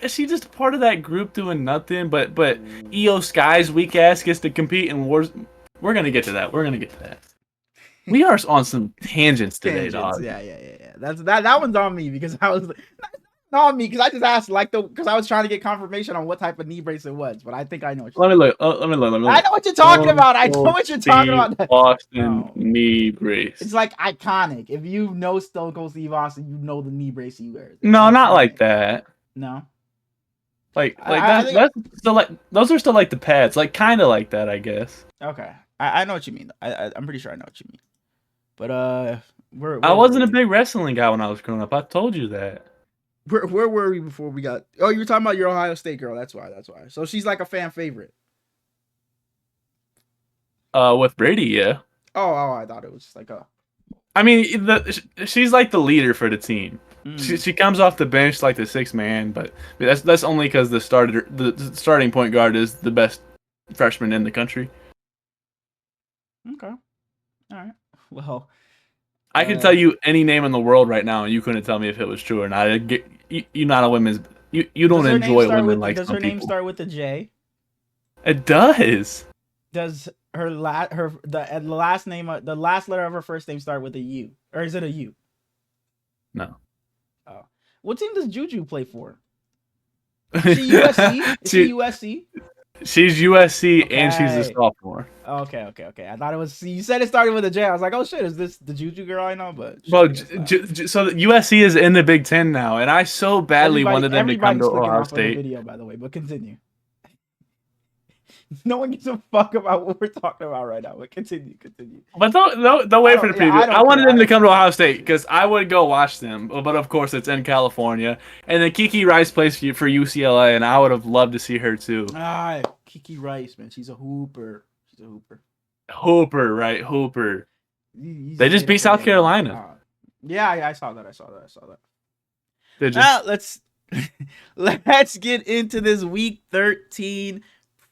She's just part of that group doing nothing, but Io Sky's weak ass gets to compete in wars. We're gonna get to that. We are on some tangents today, dog. Yeah. That one's on me because I was Not me, because I just asked because I was trying to get confirmation on what type of knee brace it was, but I think I know. Let me look. Let me look. I know what you're talking about. I know what you're talking about. Austin knee brace. It's like iconic. If you know Stone Cold Steve Austin, you know the knee brace he wears. It's no, iconic. not like that. No. That's still like those are still like the pads, like kind of like that, I guess. Okay, I know what you mean. I'm pretty sure I know what you mean. But I wasn't a big wrestling guy when I was growing up. I told you that. Where were we before we got? Oh, you were talking about your Ohio State girl. That's why. So she's like a fan favorite. With Brady, yeah. Oh, I thought it was just like a. I mean, she's like the leader for the team. She comes off the bench like the sixth man, but that's only because the starting point guard is the best freshman in the country. Okay. All right. Well, I could tell you any name in the world right now, and you couldn't tell me if it was true or not. You're not a women's. You don't enjoy women like some people. Does her name start with a J? It does. Does the last name, the last letter of her first name start with a U, or is it a U? No. Oh, what team does Juju play for? Is she USC? Is she USC? She's USC and she's a sophomore. Okay. I thought it was. You said it started with a J. I was like, oh shit, is this the Juju girl I know? But well, so USC is in the Big Ten now, and I so badly wanted them to come to Ohio State. Video, by the way, but continue. No one gives a fuck about what we're talking about right now. But continue. But don't wait for the preview. I wanted them to come to Ohio State because I would go watch them. But of course, it's in California, and then Kiki Rice plays for UCLA, and I would have loved to see her too. Kiki Rice, man, she's a hooper. Hooper, right? Hooper. They just beat South Carolina. Yeah, I saw that. Did you? Well, let's get into this Week 13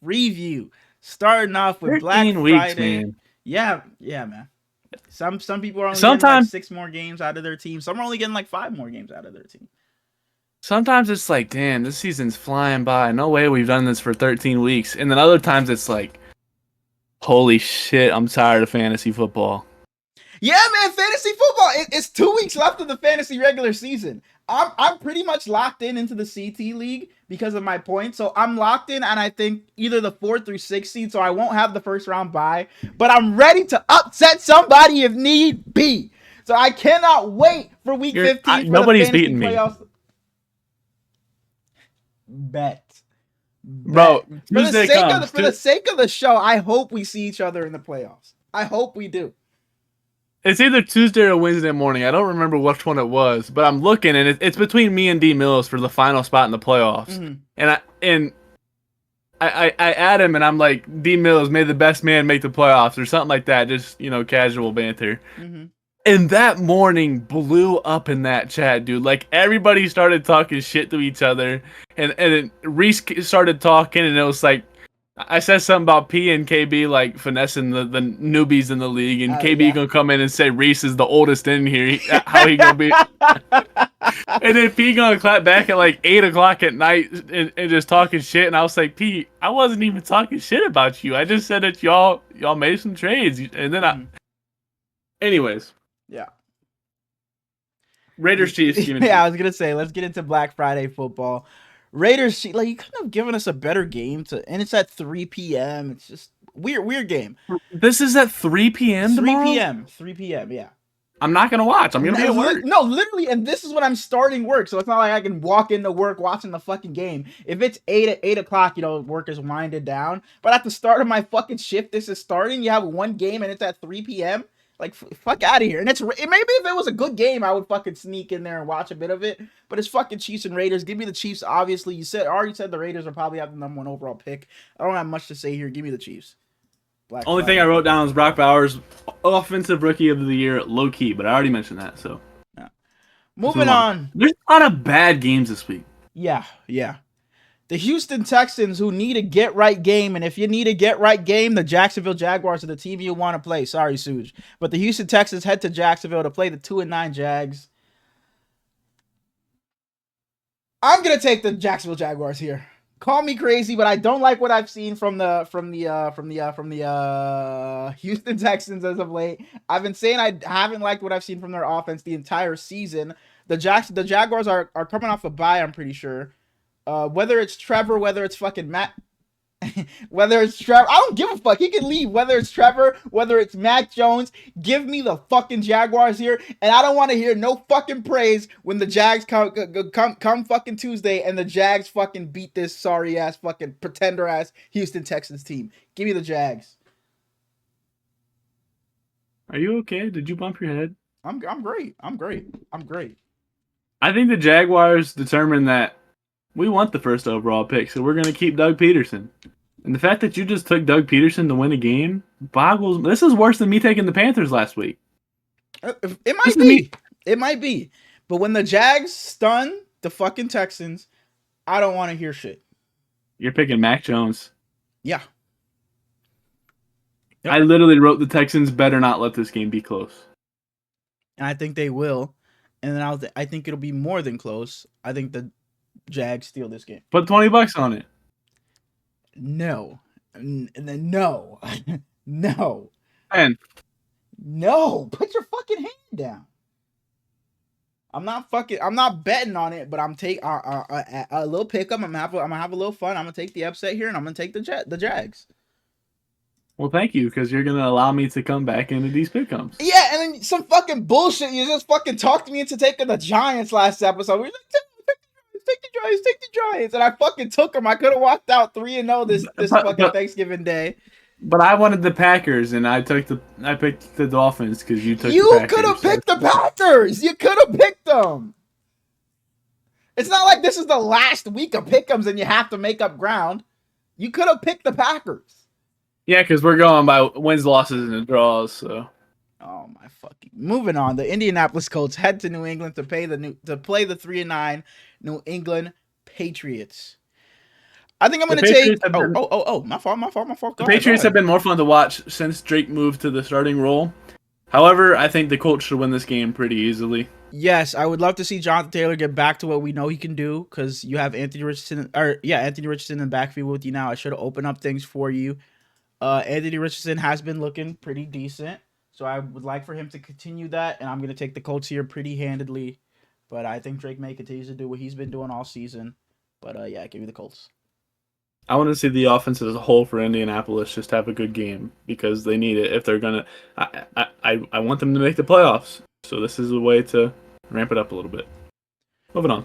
preview. Starting off with Black Friday. Man. Yeah, man. Some people are only getting like 6 more games out of their team. Some are only getting like 5 more games out of their team. Sometimes it's like, damn, this season's flying by. No way we've done this for 13 weeks. And then other times it's like, holy shit, I'm tired of fantasy football. Yeah, man, fantasy football. It's 2 weeks left of the fantasy regular season. I'm pretty much locked into the CT league because of my points. So I'm locked in, and I think either the 4th through 6th seed, so I won't have the first round bye. But I'm ready to upset somebody if need be. So I cannot wait for Week 15. Nobody's beating me. Bet. Bro, for the sake of the show, I hope we see each other in the playoffs. I hope we do. It's either Tuesday or Wednesday morning. I don't remember which one it was, but I'm looking, and it's between me and D Mills for the final spot in the playoffs. And I add him, and I'm like, D Mills, may the best man make the playoffs, or something like that. Just casual banter. And that morning blew up in that chat, dude. Like, everybody started talking shit to each other, and Reese started talking, and it was like, I said something about P and KB like finessing the newbies in the league, and KB gonna come in and say Reese is the oldest in here. How he gonna be? And then P gonna clap back at like 8 o'clock at night and just talking shit. And I was like, P, I wasn't even talking shit about you. I just said that y'all made some trades, and then anyways. Yeah. Raiders Chiefs. I was gonna say, let's get into Black Friday football. Raiders, like, you couldn't have given us a better game and it's at 3 p.m. It's just weird game. This is at 3 p.m. tomorrow? 3 p.m. Yeah. I'm not gonna watch. I'm gonna be at work. No, literally, and this is when I'm starting work, so it's not like I can walk into work watching the fucking game. If it's 8 o'clock, work is winded down. But at the start of my fucking shift, this is starting. You have one game and it's at 3 p.m. Like, fuck out of here. And maybe if it was a good game, I would fucking sneak in there and watch a bit of it. But it's fucking Chiefs and Raiders. Give me the Chiefs, obviously. You already said the Raiders are probably have the #1 overall pick. I don't have much to say here. Give me the Chiefs. Only thing I wrote down was Brock Bowers, offensive rookie of the year, low key. But I already mentioned that, so. Yeah. Moving on. There's a lot of bad games this week. Yeah. The Houston Texans, who need a get-right game, and if you need a get-right game, the Jacksonville Jaguars are the team you want to play. Sorry, Suge. But the Houston Texans head to Jacksonville to play the 2-9 Jags. I'm going to take the Jacksonville Jaguars here. Call me crazy, but I don't like what I've seen from the Houston Texans as of late. I've been saying I haven't liked what I've seen from their offense the entire season. The Jaguars are coming off a bye, I'm pretty sure. Whether it's Trevor, whether it's fucking Matt, whether it's Trevor, I don't give a fuck. He can leave. Whether it's Trevor, whether it's Mac Jones, give me the fucking Jaguars here, and I don't want to hear no fucking praise when the Jags come fucking Tuesday and the Jags fucking beat this sorry ass fucking pretender ass Houston Texans team. Give me the Jags. Are you okay? Did you bump your head? I'm great. I'm great. I'm great. I think the Jaguars determined that we want the first overall pick, so we're going to keep Doug Peterson. And the fact that you just took Doug Peterson to win a game boggles. This is worse than me taking the Panthers last week. It might be. It might be. But when the Jags stun the fucking Texans, I don't want to hear shit. You're picking Mac Jones. Yeah. Yep. I literally wrote the Texans better not let this game be close. And I think they will. And then I think it'll be more than close. I think the Jags steal this game. Put $20 on it. No. No. No. And no. Put your fucking hand down. I'm not betting on it, but I'm taking a little pickup. I'm gonna have a little fun. I'm gonna take the upset here, and I'm gonna take the Jags. Well, thank you, because you're gonna allow me to come back into these pick'ems. Yeah, and then some fucking bullshit. You just fucking talked me into taking the Giants last episode. We were like, take the Giants, and I fucking took them. I could have walked out 3-0 this fucking Thanksgiving Day. But I wanted the Packers, and I picked the Dolphins because you took. You could have picked the Packers. You could have picked them. It's not like this is the last week of pick'ems and you have to make up ground. You could have picked the Packers. Yeah, because we're going by wins, losses, and draws. So. Oh my fucking! Moving on, the Indianapolis Colts head to New England to play the 3-9 New England Patriots. I think I'm going to take. My fault. The Patriots have been more fun to watch since Drake moved to the starting role. However, I think the Colts should win this game pretty easily. Yes, I would love to see Jonathan Taylor get back to what we know he can do, because you have Anthony Richardson in the backfield with you now. I should have opened up things for you. Anthony Richardson has been looking pretty decent, so I would like for him to continue that, and I'm going to take the Colts here pretty handedly. But I think Drake May continues to do what he's been doing all season. But give me the Colts. I want to see the offense as a whole for Indianapolis just have a good game, because they need it if they're going to. I want them to make the playoffs, so this is a way to ramp it up a little bit. Moving on.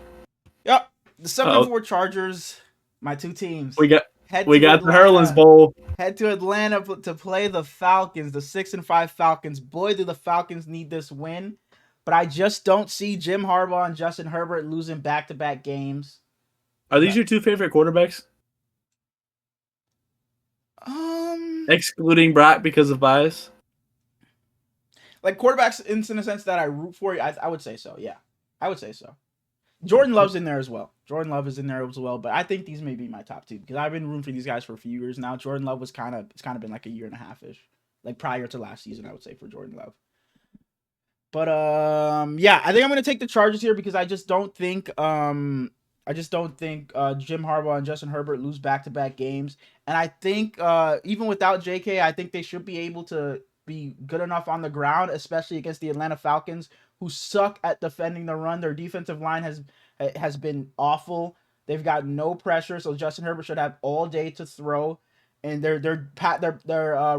Yep, the 7-4 Chargers, my two teams. We got the Hurlins Bowl. Head to Atlanta to play the Falcons, the 6-5 Falcons. Boy, do the Falcons need this win. But I just don't see Jim Harbaugh and Justin Herbert losing back-to-back games. Are these your two favorite quarterbacks? Excluding Brock because of bias? Like quarterbacks in the sense that I root for, I would say so, yeah. I would say so. Jordan Love's in there as well. Jordan Love is in there as well, but I think these may be my top two because I've been rooting for these guys for a few years now. Jordan Love it's kind of been like a year and a half-ish. Like prior to last season, I would say, for Jordan Love. But I think I'm gonna take the Chargers here because I just don't think Jim Harbaugh and Justin Herbert lose back-to-back games. And I think even without JK, I think they should be able to be good enough on the ground, especially against the Atlanta Falcons, who suck at defending the run. Their defensive line has been awful. They've got no pressure, so Justin Herbert should have all day to throw. And their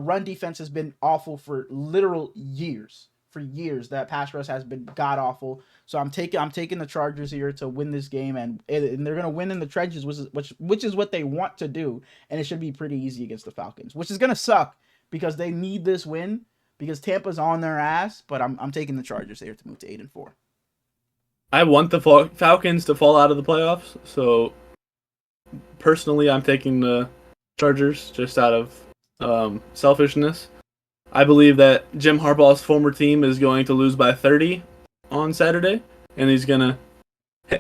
run defense has been awful for literal years. For years, that pass rush has been god awful. So I'm taking the Chargers here to win this game, and they're gonna win in the trenches, which is what they want to do, and it should be pretty easy against the Falcons, which is gonna suck because they need this win because Tampa's on their ass. But I'm taking the Chargers here to move to 8-4. I want the Falcons to fall out of the playoffs, so personally, I'm taking the Chargers just out of selfishness. I believe that Jim Harbaugh's former team is going to lose by 30 on Saturday, and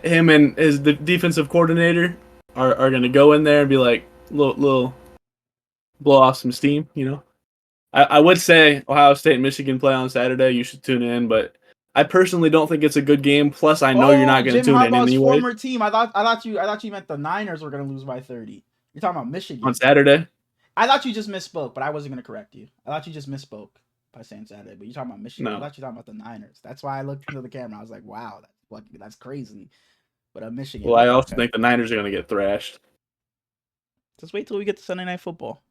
him and his defensive coordinator are going to go in there and be like, little blow off some steam, you know. I would say Ohio State and Michigan play on Saturday. You should tune in, but I personally don't think it's a good game. Plus, I know you're not going to tune in anyway. Jim Harbaugh's former team. I thought you meant the Niners were going to lose by 30. You're talking about Michigan on Saturday. I thought you just misspoke, but I wasn't going to correct you. I thought you just misspoke. by saying Saturday, but you're talking about Michigan. No. I thought you were talking about the Niners. That's why I looked into the camera. I was like, wow, that's crazy. But Michigan. Well, I also think the Niners are going to get thrashed. Just wait till we get to Sunday Night Football.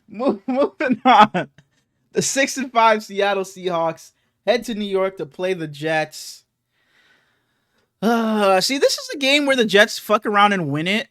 Moving on. The 6-5 Seattle Seahawks head to New York to play the Jets. See, this is a game where the Jets fuck around and win it.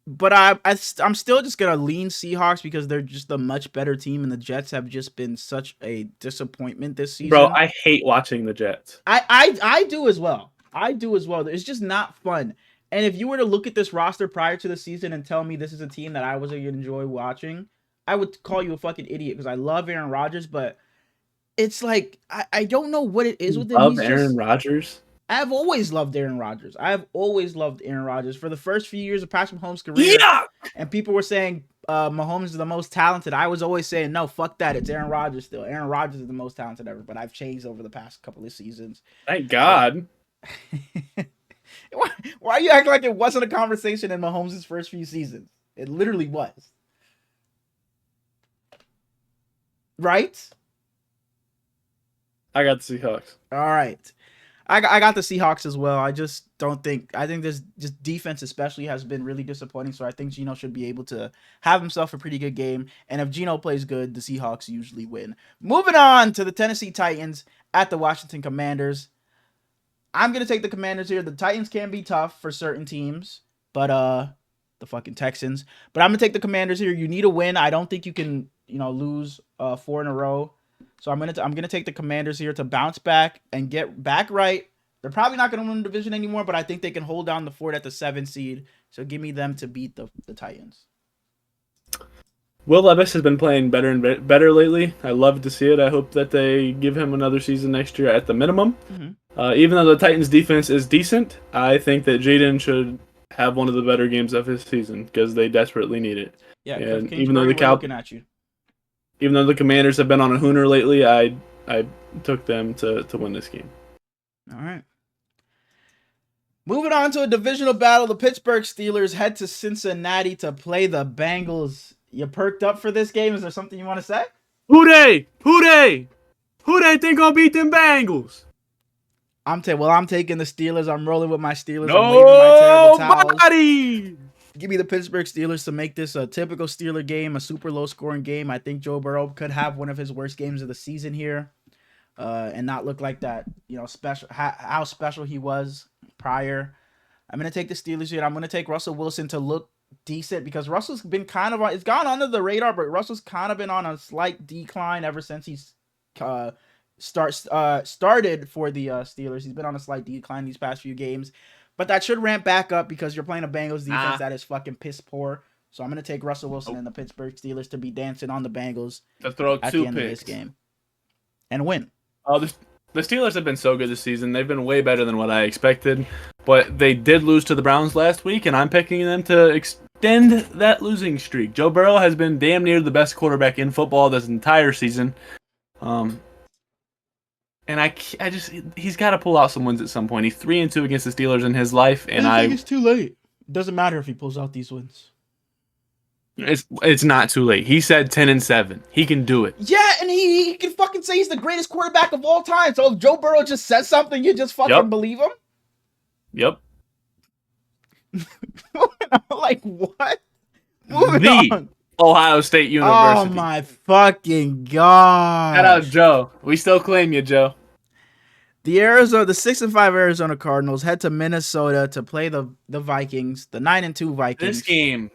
But I'm still just going to lean Seahawks because they're just a much better team, and the Jets have just been such a disappointment this season. Bro, I hate watching the Jets. I do as well. It's just not fun. And if you were to look at this roster prior to the season and tell me this is a team that I was going to enjoy watching, I would call you a fucking idiot because I love Aaron Rodgers, but it's like I don't know what it is with him. Love Aaron Rodgers? I've always loved Aaron Rodgers. For the first few years of Patrick Mahomes' career. Yeah! And people were saying Mahomes is the most talented. I was always saying, no, fuck that. It's Aaron Rodgers still. Aaron Rodgers is the most talented ever, but I've changed over the past couple of seasons. Thank God. Why are you acting like it wasn't a conversation in Mahomes' first few seasons? It literally was. Right? I got the Seahawks. All right. I got the Seahawks as well. I think this just defense especially has been really disappointing. So I think Geno should be able to have himself a pretty good game. And if Geno plays good, the Seahawks usually win. Moving on to the Tennessee Titans at the Washington Commanders. I'm going to take the Commanders here. The Titans can be tough for certain teams, but the fucking Texans. But I'm going to take the Commanders here. You need a win. I don't think you can, lose 4 in a row. So I'm gonna take the Commanders here to bounce back and get back right. They're probably not gonna win the division anymore, but I think they can hold down the fort at the 7 seed. So give me them to beat the Titans. Will Levis has been playing better and better lately. I love to see it. I hope that they give him another season next year at the minimum. Mm-hmm. Even though the Titans defense is decent, I think that Jaden should have one of the better games of his season because they desperately need it. Yeah, and even though looking at you. Even though the Commanders have been on a hooner lately, I took them to win this game. All right. Moving on to a divisional battle, the Pittsburgh Steelers head to Cincinnati to play the Bengals. You perked up for this game? Is there something you want to say? Who they? Who they think gonna beat them Bengals? I'm taking the Steelers. I'm rolling with my Steelers. I'm waving my terrible towels. Nobody! Give me the Pittsburgh Steelers to make this a typical Steeler game, a super low-scoring game. I think Joe Burrow could have one of his worst games of the season here, and not look like that, special how special he was prior. I'm gonna take the Steelers here. I'm gonna take Russell Wilson to look decent because Russell's been it's gone under the radar, but Russell's kind of been on a slight decline ever since he's started for the Steelers. He's been on a slight decline these past few games. But that should ramp back up because you're playing a Bengals defense that is fucking piss poor. So I'm going to take Russell Wilson and the Pittsburgh Steelers to be dancing on the Bengals to throw at two the end picks of this game and win. The Steelers have been so good this season. They've been way better than what I expected. But they did lose to the Browns last week, and I'm picking them to extend that losing streak. Joe Burrow has been damn near the best quarterback in football this entire season. And he's got to pull out some wins at some point. He's 3-2 against the Steelers in his life, and I think it's too late. It doesn't matter if he pulls out these wins. It's not too late. He said 10-7. He can do it. Yeah, and he can fucking say he's the greatest quarterback of all time. So if Joe Burrow just says something, you just fucking believe him? Yep. Like what? Moving on. Ohio State University. Oh my fucking god! Shout out Joe. We still claim you, Joe. The 6-5 Arizona Cardinals head to Minnesota to play the Vikings, the 9-2 Vikings. This game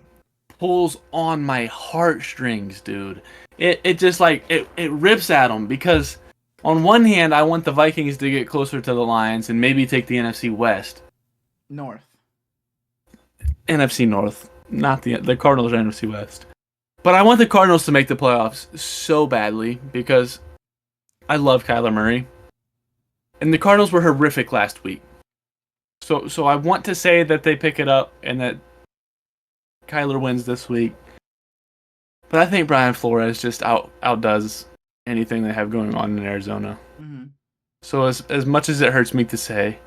pulls on my heartstrings, dude. It just like it rips at them because on one hand I want the Vikings to get closer to the Lions and maybe take the NFC West. North. NFC North, not the Cardinals are NFC West. But I want the Cardinals to make the playoffs so badly because I love Kyler Murray. And the Cardinals were horrific last week. So I want to say that they pick it up and that Kyler wins this week. But I think Brian Flores just outdoes anything they have going on in Arizona. Mm-hmm. So as much as it hurts me to say,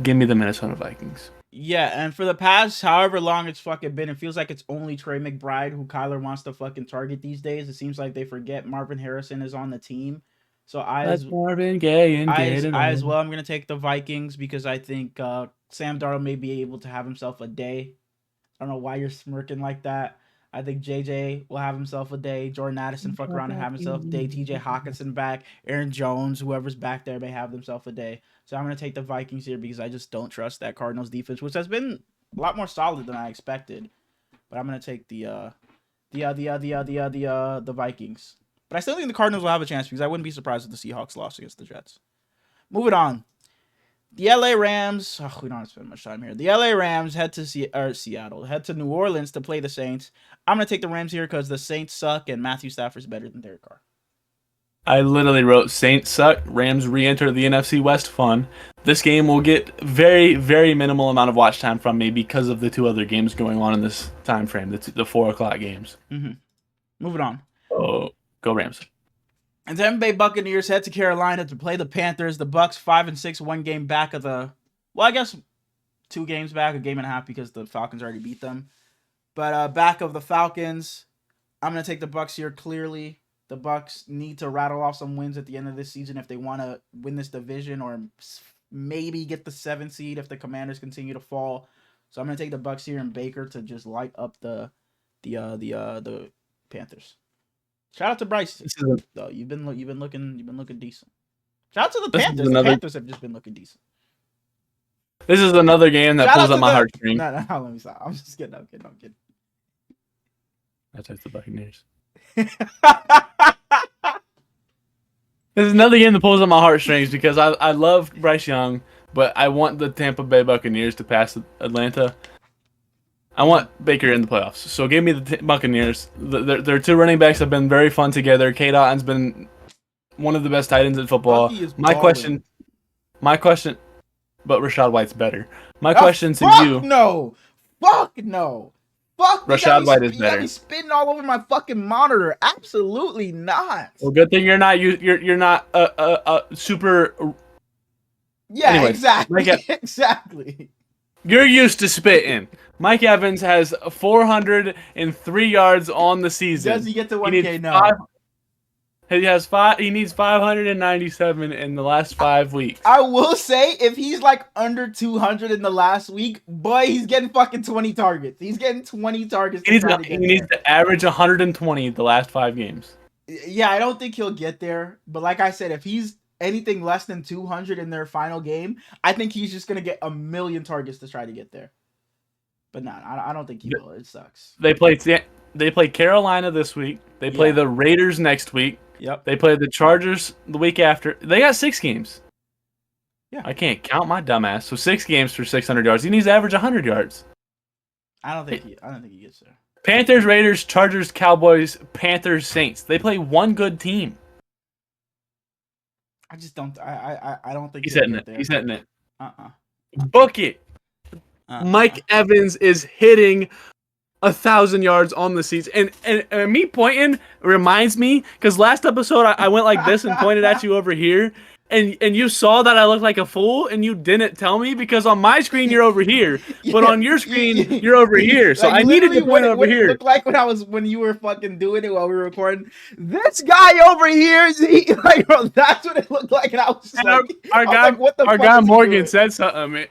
give me the Minnesota Vikings. Yeah, and for the past however long it's fucking been, it feels like it's only Trey McBride who Kyler wants to fucking target these days. It seems like they forget Marvin Harrison is on the team. So Let's Marvin Gaye and get it I as on. well, I'm gonna take the Vikings because I think Sam Darnold may be able to have himself a day. I don't know why you're smirking like that. I think JJ will have himself a day. Jordan Addison fuck around and have himself a day. TJ Hawkinson back. Aaron Jones, whoever's back there may have themselves a day. So I'm going to take the Vikings here because I just don't trust that Cardinals defense, which has been a lot more solid than I expected. But I'm going to take the Vikings. But I still think the Cardinals will have a chance because I wouldn't be surprised if the Seahawks lost against the Jets. Moving on. The LA Rams, we don't have to spend much time here. The LA Rams head to Seattle, head to New Orleans to play the Saints. I'm going to take the Rams here because the Saints suck and Matthew Stafford's better than Derek Carr. I literally wrote Saints suck, Rams re-enter the NFC West fun. This game will get very, very minimal amount of watch time from me because of the two other games going on in this time frame, the 4 o'clock games. Mm-hmm. Moving on. Oh, go Rams. And the Tampa Bay Buccaneers head to Carolina to play the Panthers. The Bucs 5-6, 1 game back of the. Well, I guess 2 games back, a game and a half because the Falcons already beat them. But back of the Falcons, I'm gonna take the Bucs here. Clearly, the Bucs need to rattle off some wins at the end of this season if they want to win this division or maybe get the 7th seed if the Commanders continue to fall. So I'm gonna take the Bucs here and Baker to just light up the Panthers. Shout out to Bryce. Though you've been looking decent. Shout out to the Panthers. The Panthers have just been looking decent. This is another game that pulls at my heartstrings. No, let me stop. I'm just kidding. I'm kidding. I took the Buccaneers. This is another game that pulls at my heartstrings because I love Bryce Young, but I want the Tampa Bay Buccaneers to pass Atlanta. I want Baker in the playoffs. So give me the Buccaneers. Their 2 running backs have been very fun together. K. Dotton's been one of the best tight ends in football. My question, but Rachaad White's better. My question to you. Fuck no. Rachaad White is better. You got me spitting all over my fucking monitor. Absolutely not. Well, good thing you're not super. Yeah, anyways, exactly. Exactly. You're used to spitting. Mike Evans has 403 yards on the season. Does he get to 1K now? He needs 597 in the last 5 weeks. I will say, if he's like under 200 in the last week, boy, he's getting fucking 20 targets. He's getting 20 targets. He needs to average 120 the last 5 games. Yeah, I don't think he'll get there. But like I said, if he's anything less than 200 in their final game, I think he's just going to get 1 million targets to try to get there. But no, I don't think he will. It sucks. They play Carolina this week. They play the Raiders next week. Yep. They play the Chargers the week after. They got 6 games. Yeah. I can't count my dumbass. So 6 games for 600 yards. He needs to average 100 yards. I don't think he gets there. Panthers, Raiders, Chargers, Cowboys, Panthers, Saints. They play one good team. I just don't. I don't think he's hitting it. He's hitting it. Book it. Mike Evans is hitting 1,000 yards on the season, and me pointing reminds me because last episode I went like this and pointed at you over here, and you saw that I looked like a fool, and you didn't tell me because on my screen you're over here, but on your screen you're over here. So like, I needed to point over here. Looked like when you were fucking doing it while we were recording. This guy over here, like, bro, that's what it looked like, and I was just our guy Morgan said something,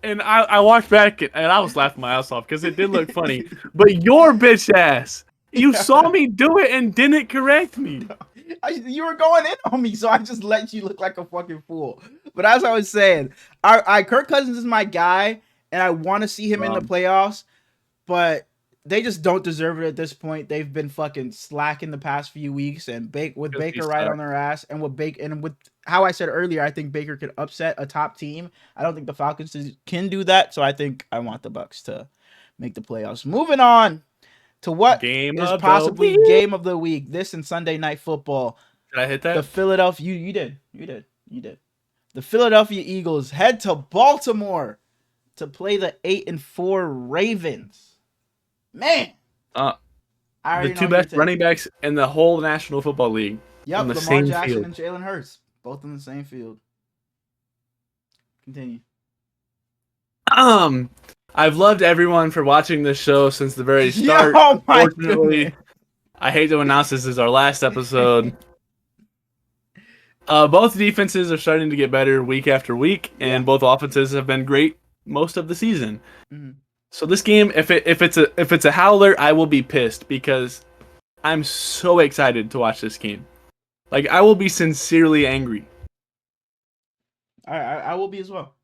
and I watched back and I was laughing my ass off because it did look funny. But your bitch ass, you saw me do it and didn't correct me. You were going in on me, so I just let you look like a fucking fool. But as I was saying, Kirk Cousins is my guy, and I want to see him in the playoffs, but they just don't deserve it at this point. They've been fucking slacking the past few weeks, and with Baker right on their ass, and with how I said earlier, I think Baker could upset a top team. I don't think the Falcons can do that, so I think I want the Bucs to make the playoffs. Moving on to what is possibly game of the week. This and Sunday Night Football. Did I hit that? The Philadelphia, you did. The Philadelphia Eagles head to Baltimore to play the 8-4 Ravens. Man, the 2 best running backs in the whole National Football League. Yep, on the Lamar same Jackson field. and Jalen Hurts, both in the same field. Continue. I've loved everyone for watching this show since the very start. Oh my Fortunately, goodness. I hate to announce this is our last episode. Both defenses are starting to get better week after week, and both offenses have been great most of the season. Mm-hmm. So this game, if it's a howler, I will be pissed because I'm so excited to watch this game. Like, I will be sincerely angry. I will be as well.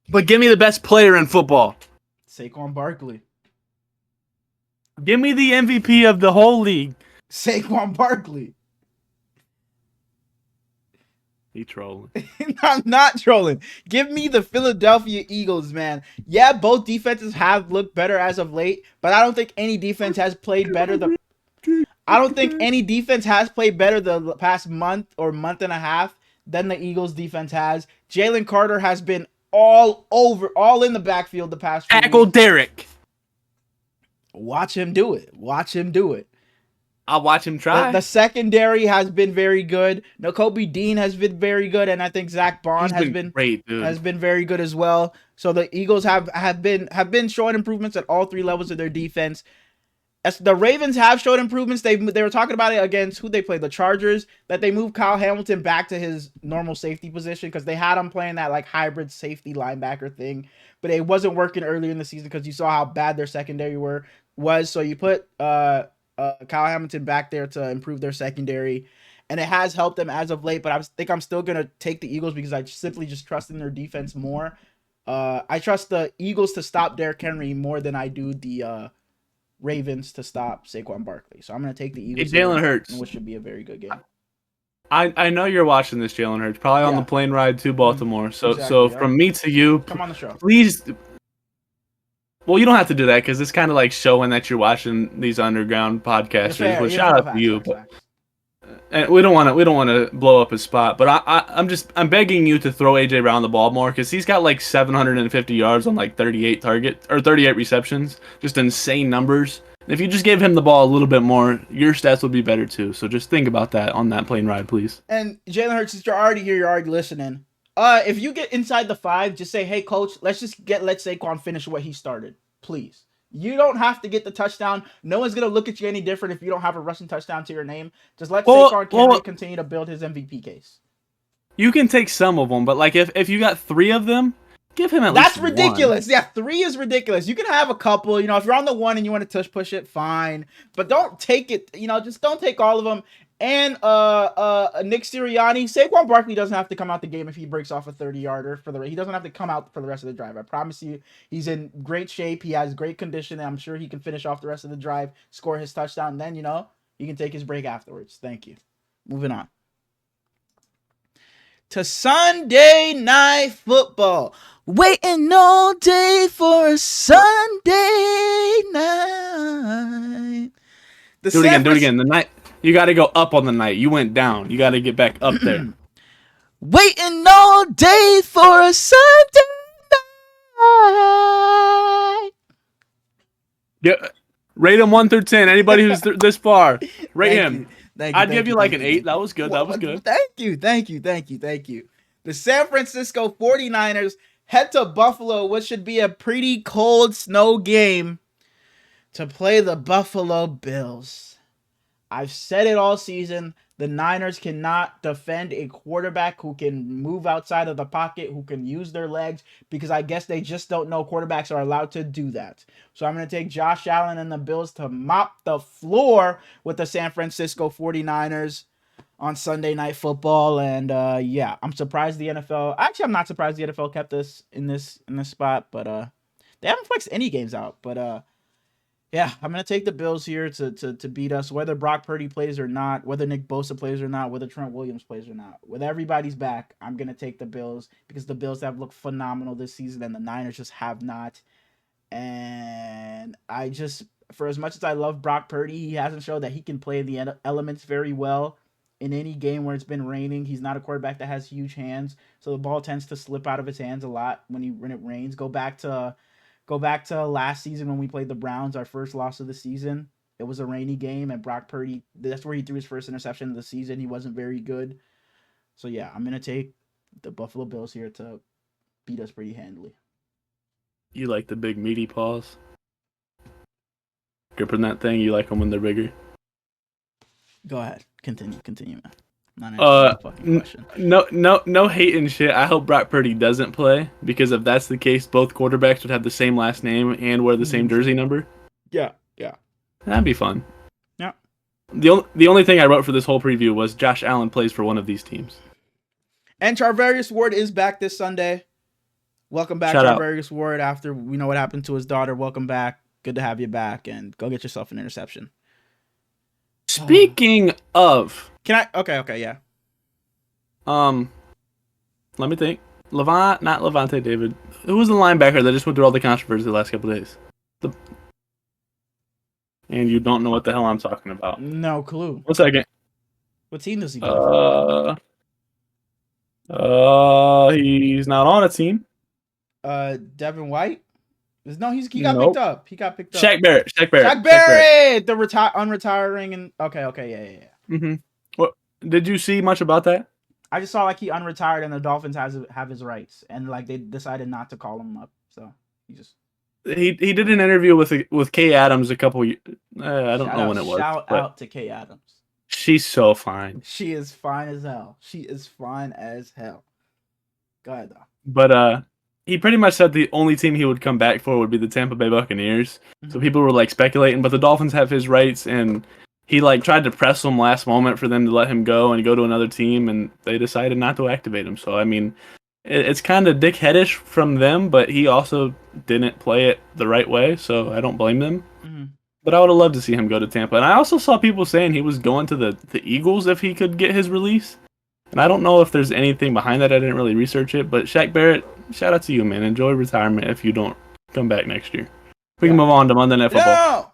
But give me the best player in football. Saquon Barkley. Give me the MVP of the whole league. Saquon Barkley. He trolling. I'm not trolling. Give me the Philadelphia Eagles, man. Yeah, both defenses have looked better as of late, but I don't think any defense has played better the past month or month and a half than the Eagles defense has. Jalen Carter has been all in the backfield the past few Tackle weeks. Derek. Watch him do it. I'll watch him try. The secondary has been very good. Nakobe Dean has been very good, and I think Zach Bond has been great, dude. Has been very good as well. So the Eagles have been showing improvements at all three levels of their defense. As the Ravens have showed improvements. They were talking about it against who they played, the Chargers, that they moved Kyle Hamilton back to his normal safety position because they had him playing that like hybrid safety linebacker thing, but it wasn't working earlier in the season because you saw how bad their secondary was. So you put Kyle Hamilton back there to improve their secondary, and it has helped them as of late. But I think I'm still gonna take the Eagles because I simply just trust in their defense more. I trust the Eagles to stop Derrick Henry more than I do the Ravens to stop Saquon Barkley. So I'm gonna take the Eagles. Hey, Jalen Hurts, which should be a very good game. I know you're watching this, Jalen Hurts, probably on the plane ride to Baltimore. So from me to you, come on the show, please. Well, you don't have to do that because it's kind of like showing that you're watching these underground podcasters. But shout out to you. And we don't want to blow up his spot, but I'm begging you to throw AJ Brown the ball more because he's got like 750 yards on like 38 receptions, just insane numbers. And if you just gave him the ball a little bit more, your stats would be better too. So just think about that on that plane ride, please. And Jalen Hurts, since you're already here, you're already listening. If you get inside the 5, just say, "Hey, coach, let's let Saquon finish what he started, please." You don't have to get the touchdown. No one's going to look at you any different if you don't have a rushing touchdown to your name. Just let Saquon continue to build his MVP case. You can take some of them, but like if you got 3 of them, give him at least That's ridiculous. one. Yeah, 3 is ridiculous. You can have a couple. You know, if you're on the 1 and you want to push it, fine. But don't take it. You know, just don't take all of them. And Nick Sirianni, Saquon Barkley doesn't have to come out the game if he breaks off a 30-yarder he doesn't have to come out for the rest of the drive. I promise you, he's in great shape. He has great condition, and I'm sure he can finish off the rest of the drive, score his touchdown. Then, you know, he can take his break afterwards. Thank you. Moving on to Sunday Night Football. Waiting all day for a Sunday night. Do it again. The night. You got to go up on the night. You went down. You got to get back up there. Waiting all day for a Sunday night. Yeah, rate him 1 through 10. Anybody who's this far, rate him. I'd give you like an 8. That was good. That was good. Thank you. The San Francisco 49ers head to Buffalo, which should be a pretty cold snow game, to play the Buffalo Bills. I've said it all season. The Niners cannot defend a quarterback who can move outside of the pocket, who can use their legs, because I guess they just don't know quarterbacks are allowed to do that. So I'm going to take Josh Allen and the Bills to mop the floor with the San Francisco 49ers on Sunday Night Football. And yeah, I'm surprised the NFL... Actually, I'm not surprised the NFL kept this in this spot, but they haven't flexed any games out. But yeah, I'm going to take the Bills here to beat us, whether Brock Purdy plays or not, whether Nick Bosa plays or not, whether Trent Williams plays or not. With everybody's back, I'm going to take the Bills because the Bills have looked phenomenal this season and the Niners just have not. And I just, for as much as I love Brock Purdy, he hasn't showed that he can play the elements very well in any game where it's been raining. He's not a quarterback that has huge hands, so the ball tends to slip out of his hands a lot when it rains. Go back to last season when we played the Browns, our first loss of the season. It was a rainy game, and Brock Purdy, that's where he threw his first interception of the season. He wasn't very good. So yeah, I'm going to take the Buffalo Bills here to beat us pretty handily. You like the big meaty paws? Gripping that thing, you like them when they're bigger? Go ahead. Continue, man. I'm not answering the fucking question. No hate and shit. I hope Brock Purdy doesn't play, because if that's the case, both quarterbacks would have the same last name and wear the same jersey number. Yeah. That'd be fun. Yeah. The only thing I wrote for this whole preview was Josh Allen plays for one of these teams. And Charvarius Ward is back this Sunday. Welcome back, Charvarius Ward. After we know what happened to his daughter, welcome back. Good to have you back, and go get yourself an interception. Speaking of, can I? Okay, yeah. Let me think. Not Levante David. Who was the linebacker that just went through all the controversy the last couple of days? And you don't know what the hell I'm talking about. No clue. 1 second. What team does he play for? He's not on a team. Devin White? No, he got picked up. He got picked up. Shaq Barrett. The unretiring and okay, yeah. Mm-hmm. What did you see much about that? I just saw like he unretired and the Dolphins have his rights, and like they decided not to call him up, so he did an interview with Kay Adams a couple. I don't know when it was. Shout out to Kay Adams. She's so fine. She is fine as hell. Go ahead though. But he pretty much said the only team he would come back for would be the Tampa Bay Buccaneers. Mm-hmm. So people were like speculating, but the Dolphins have his rights, and he like tried to press them last moment for them to let him go and go to another team, and they decided not to activate him. So I mean, it's kind of dickheadish from them, but he also didn't play it the right way, so I don't blame them. Mm-hmm. But I would have loved to see him go to Tampa. And I also saw people saying he was going to the Eagles if he could get his release. And I don't know if there's anything behind that. I didn't really research it. But Shaq Barrett, shout out to you, man. Enjoy retirement if you don't come back next year. We can move on to Monday Night Football. No!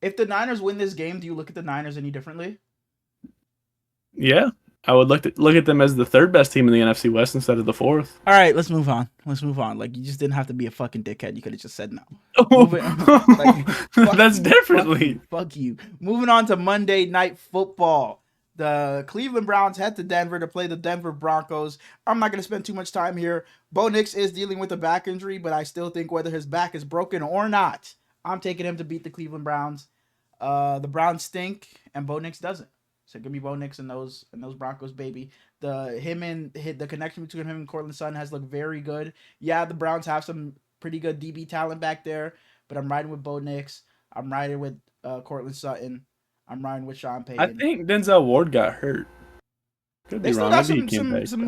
If the Niners win this game, do you look at the Niners any differently? Yeah. I would look at them as the third best team in the NFC West instead of the fourth. All right, let's move on. Like, you just didn't have to be a fucking dickhead. You could have just said no. That's differently. Fuck you. Moving on to Monday Night Football. The Cleveland Browns head to Denver to play the Denver Broncos. I'm not going to spend too much time here. Bo Nix is dealing with a back injury, but I still think whether his back is broken or not, I'm taking him to beat the Cleveland Browns. The Browns stink, and Bo Nix doesn't. So give me Bo Nix and those Broncos, baby. The connection between him and Courtland Sutton has looked very good. Yeah, the Browns have some pretty good DB talent back there, but I'm riding with Bo Nix. I'm riding with Courtland Sutton. I'm riding with Sean Payton. I think Denzel Ward got hurt. Could be wrong.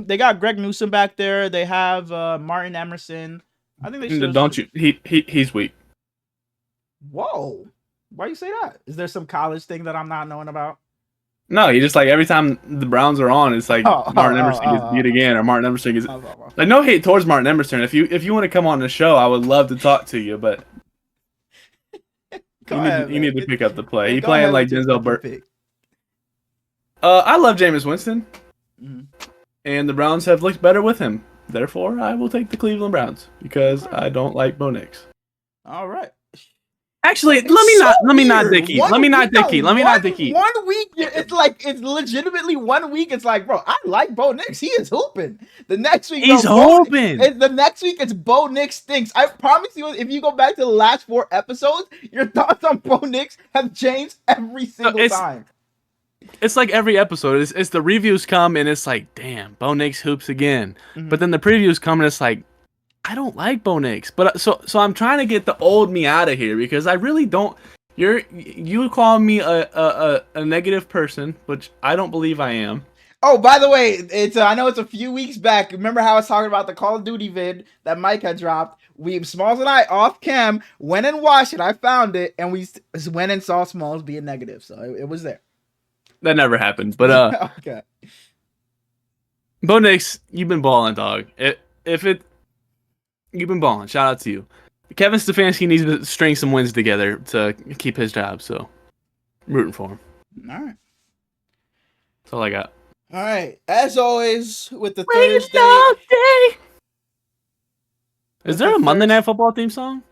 They got Greg Newsome back there. They have Martin Emerson. I think they should. Don't you? He's weak. Whoa! Why you say that? Is there some college thing that I'm not knowing about? No, he just like every time the Browns are on, it's like Martin Emerson gets beat again, or Martin Emerson gets like no hate towards Martin Emerson. If you want to come on the show, I would love to talk to you, but you need to pick up the play. He playing like Denzel Burke. I love Jameis Winston, and the Browns have looked better with him. Therefore, I will take the Cleveland Browns because I don't like Bo Nix. All right. Actually, let me not Dicky. 1 week, it's legitimately 1 week. It's like, bro, I like Bo Nix. He is hooping. The next week, he's hooping. The next week, it's Bo Nix stinks. I promise you, if you go back to the last 4 episodes, your thoughts on Bo Nix have changed every single time. It's like every episode. It's the reviews come and it's like, damn, Bo Nix hoops again. Mm-hmm. But then the previews come and it's like, I don't like Bo Nix, but so I'm trying to get the old me out of here because I really don't. You call me a negative person, which I don't believe I am. Oh, by the way, I know it's a few weeks back. Remember how I was talking about the Call of Duty vid that Mike had dropped? Smallz and I off cam went and watched it. I found it, and we went and saw Smallz being negative, so it was there. That never happened, but okay. Bo Nix, you've been balling, dog. You've been balling. Shout out to you. Kevin Stefanski needs to string some wins together to keep his job, so I'm rooting for him. All right. That's all I got. All right. As always, with the Thursday. Is there a Monday Night Football theme song?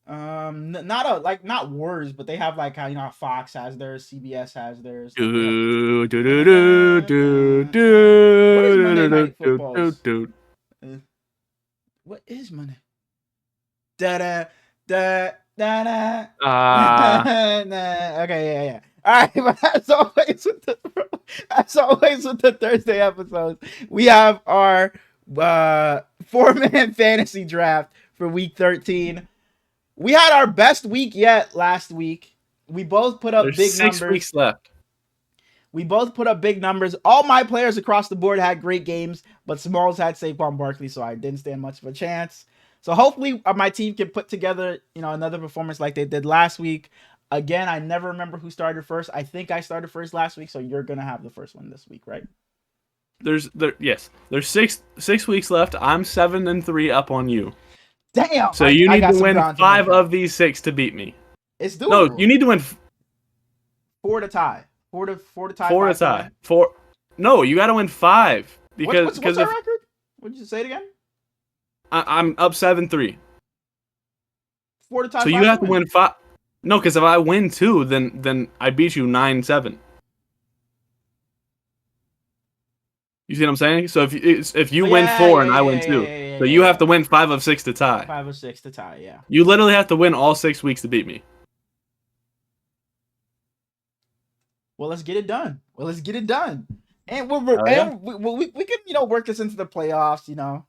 Not words, but they have like how Fox has theirs, CBS has theirs. What is Monday Night Football? What is Monday? Da da da da da. Ah, Okay, yeah. All right, but as always with the Thursday episodes, we have our 4-man fantasy draft for week 13. We had our best week yet last week. We both put up there's big 6 numbers. weeks left. We both put up big numbers. All my players across the board had great games, but Smallz had Saquon Barkley, so I didn't stand much of a chance. So hopefully my team can put together, another performance like they did last week. Again, I never remember who started first. I think I started first last week, so you're gonna have the first one this week, right? There's 6 weeks left. I'm 7-3 up on you. Damn. So you need to win 5 of these 6 to beat me. It's doable. No, you need to win 4 to tie. 4 to tie. 4 to tie. 4. No, you got to win 5 because what's our record? What did you say it again? I'm up 7-3. 4 to tie. So you have to win 5. No, because if I win 2, then I beat you 9-7. You see what I'm saying? So if you win 4 and I win 2, so you have to win 5 of 6 to tie. 5 of 6 to tie. Yeah. You literally have to win all 6 weeks to beat me. Well, let's get it done. And we can work this into the playoffs.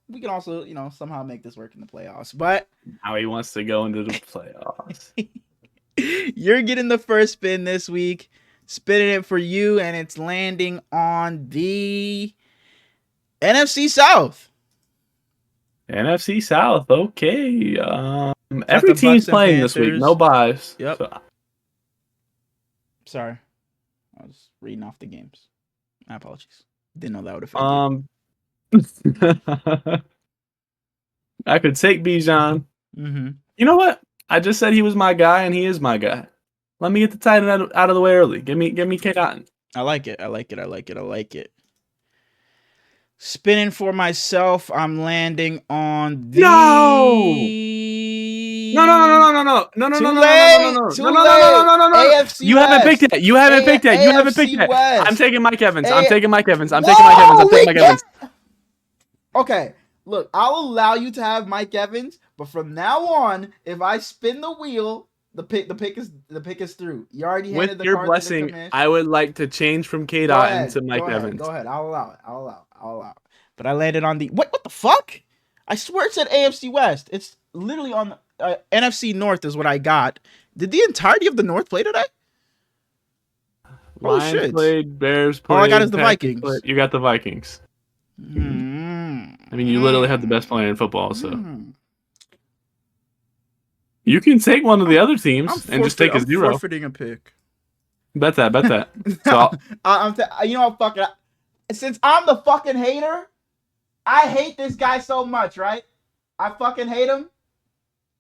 We can also somehow make this work in the playoffs. But Now he wants to go into the playoffs. You're getting the first spin this week. Spinning it for you, and it's landing on the NFC South. NFC South, okay. Every team's playing this week. No buys. Yep. Sorry. I was reading off the games. My apologies. Didn't know that would affect you. I could take Bijan. Mm-hmm. You know what? I just said he was my guy, and he is my guy. Let me get the tight end out of the way early. Give me K. Cotton. I like it. Spinning for myself, I'm landing on the... No! AFC You haven't picked it. You haven't picked it. I'm taking Mike Evans. Okay, look, I'll allow you to have Mike Evans, but from now on, if I spin the wheel, the pick is through. You already handed the your card blessing. To the I would like to change from K. Dotton to Mike Evans. Go ahead. I'll allow it. But I landed on the what the fuck? I swear it said AFC West. It's literally on NFC North is what I got. Did the entirety of the North play today? Lions played, Bears played. All I got is the Vikings. You got the Vikings. I mean, you literally have the best player in football, so. You can take one of the other teams and just take a 0. I'm forfeiting a pick. Bet that. So you know what? Fuck it. Since I'm the fucking hater, I hate this guy so much, right? I fucking hate him.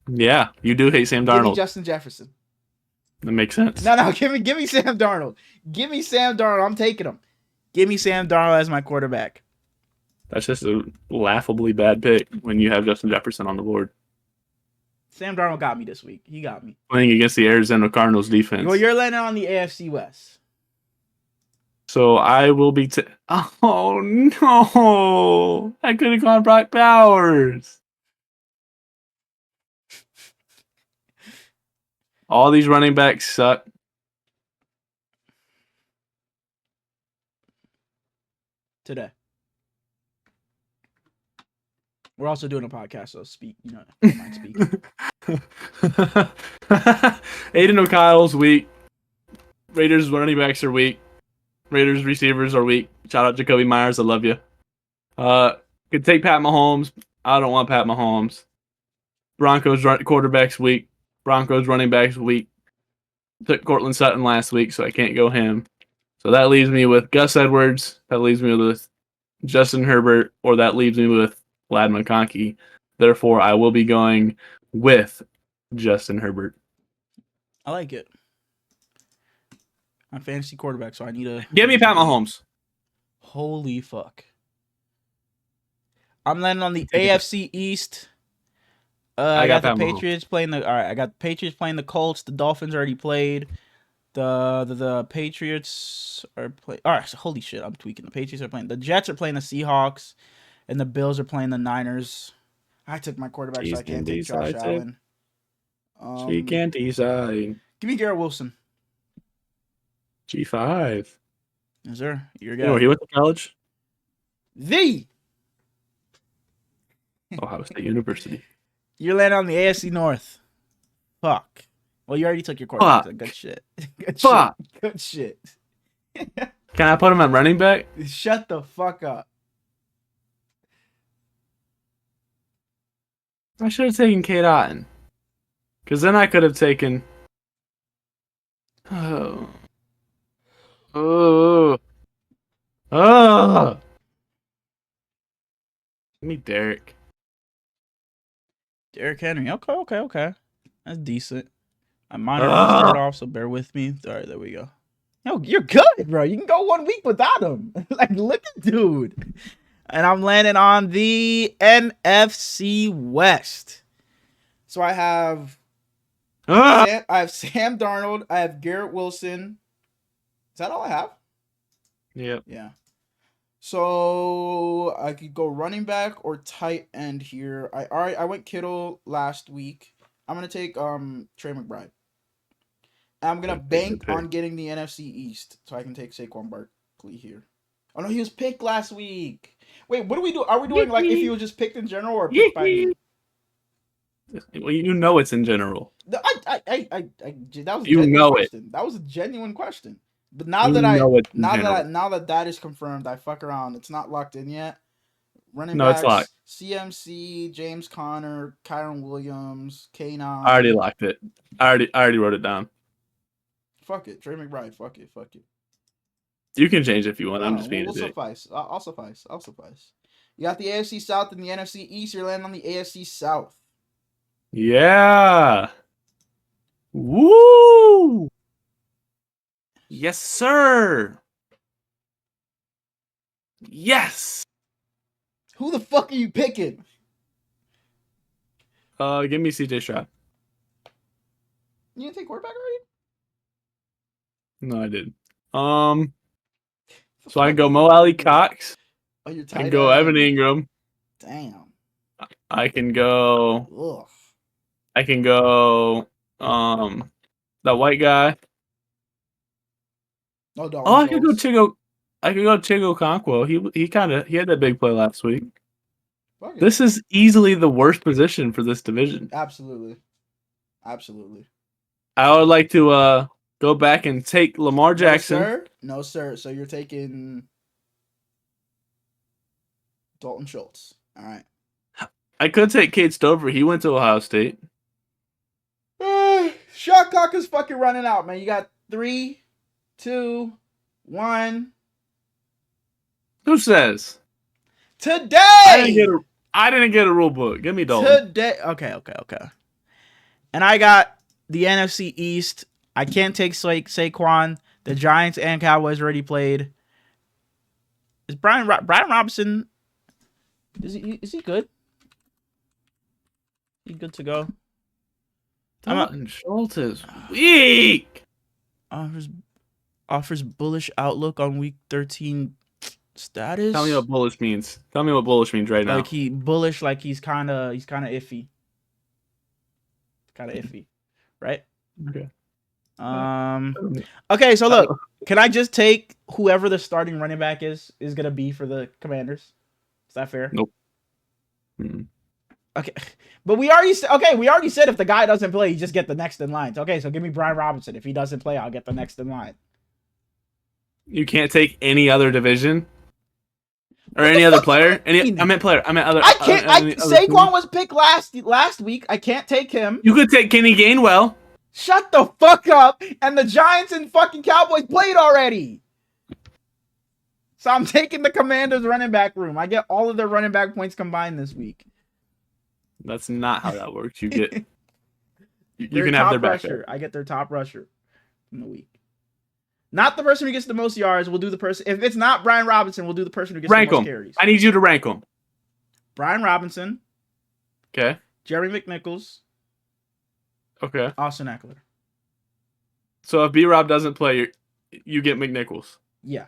Yeah, you do hate Sam Darnold. Give me Justin Jefferson. That makes sense. No, give me Sam Darnold. Give me Sam Darnold. I'm taking him. Give me Sam Darnold as my quarterback. That's just a laughably bad pick when you have Justin Jefferson on the board. Sam Darnold got me this week. He got me. Playing against the Arizona Cardinals defense. Well, you're landing on the AFC West. So I will be... Oh, no. I could have gone Brock Bowers. All these running backs suck. Today. We're also doing a podcast, so speak. Don't mind speaking. Aiden O'Connell's weak. Raiders running backs are weak. Raiders receivers are weak. Shout out Jacoby Myers. I love you. Could take Pat Mahomes. I don't want Pat Mahomes. Broncos quarterbacks weak. Broncos running backs weak. Took Cortland Sutton last week, so I can't go him. So that leaves me with Gus Edwards. That leaves me with Justin Herbert, or that leaves me with Lad McConkey. Therefore, I will be going with Justin Herbert. I like it. I'm fantasy quarterback, so I need a... Give me Pat Mahomes. Holy fuck. I'm landing on the AFC East. I got the Patriots playing the... All right, I got the Patriots playing the Colts. The Dolphins already played. The Patriots are playing... All right, so holy shit, I'm tweaking. The Patriots are playing... The Jets are playing the Seahawks, and the Bills are playing the Niners. I took my quarterback, so She I can't can take Josh decide. Allen. She can't decide. Give me Garrett Wilson. G5. Is there? Your You know where guy. he went to college? The. Ohio State University. You're landing on the AFC North. Fuck. Well, you already took your quarterback. So good shit. Good Fuck. shit. Good shit. Can I put him at running back? Shut the fuck up. I should have taken Kate Otten. Because then I could have taken... Oh. Oh. Oh. Give me Derek. Derrick Henry. Okay. That's decent. My monitor started off, so bear with me. All right, there we go. Yo, you're good, bro. You can go 1 week without him. Like, look at dude. And I'm landing on the NFC West. So I have Sam Darnold. I have Garrett Wilson. Is that all I have? Yep. Yeah. So I could go running back or tight end here. I went Kittle last week. I'm gonna take Trey McBride. I'm gonna bank on getting the NFC East, so I can take Saquon Barkley here. Oh no, he was picked last week. Wait, what do we do? Are we doing like if he was just picked in general or picked by me? Well, you know it's in general. That was a you know question. it. That was a genuine question. But now that is confirmed, I fuck around. It's not locked in yet. Running backs, it's locked. CMC, James Conner, Kyron Williams, K9. I already locked it. I already wrote it down. Fuck it, Trey McBride. Fuck it. You can change it if you want. I'm just being a dick. Suffice. I'll suffice. You got the AFC South and the NFC East. You're landing on the AFC South. Yeah. Woo. Yes, sir. Yes. Who the fuck are you picking? Give me CJ Stroud. You didn't take quarterback already? No, I didn't. So I can go Mo Alley Cox. Oh, you're I tight can go end. Evan Ingram. Damn. I can go. Ugh. I can go. That white guy. Oh, I could go Chigo. I could go Chigo Conquo. He had that big play last week. Okay. This is easily the worst position for this division. Absolutely. I would like to go back and take Lamar Jackson. No, sir. So you're taking Dalton Schultz. All right. I could take Cade Stover. He went to Ohio State. Shot clock is fucking running out, man. You got 3, 2, 1. Who says? Today. I didn't get a rule book. Give me Dalton. Today. Okay. And I got the NFC East. I can't take Saquon. The Giants and Cowboys already played. Is Brian Robinson? Is he good? He good to go? Dalton Schultz is weak. Offers bullish outlook on Week 13 status. Tell me what bullish means. Tell me what bullish means right now. Like he's kind of iffy. Kind of iffy, right? Okay. Okay, so look, can I just take whoever the starting running back is gonna be for the Commanders? Is that fair? Nope. Mm-mm. Okay, but we already said if the guy doesn't play, you just get the next in line. Okay, so give me Brian Robinson. If he doesn't play, I'll get the next in line. You can't take any other division or any other player. I meant player. I meant other. I can't. Saquon was picked last week. I can't take him. You could take Kenny Gainwell. Shut the fuck up. And the Giants and fucking Cowboys played already. So I'm taking the Commanders running back room. I get all of their running back points combined this week. That's not how that works. You get. You can have their rusher. I get their top rusher in the week. Not the person who gets the most yards. We'll do the person. If it's not Brian Robinson, we'll do the person who gets the most carries. I need you to rank them. Brian Robinson. Okay. Jerry McNichols. Okay. Austin Eckler. So if B-Rob doesn't play, you get McNichols. Yeah.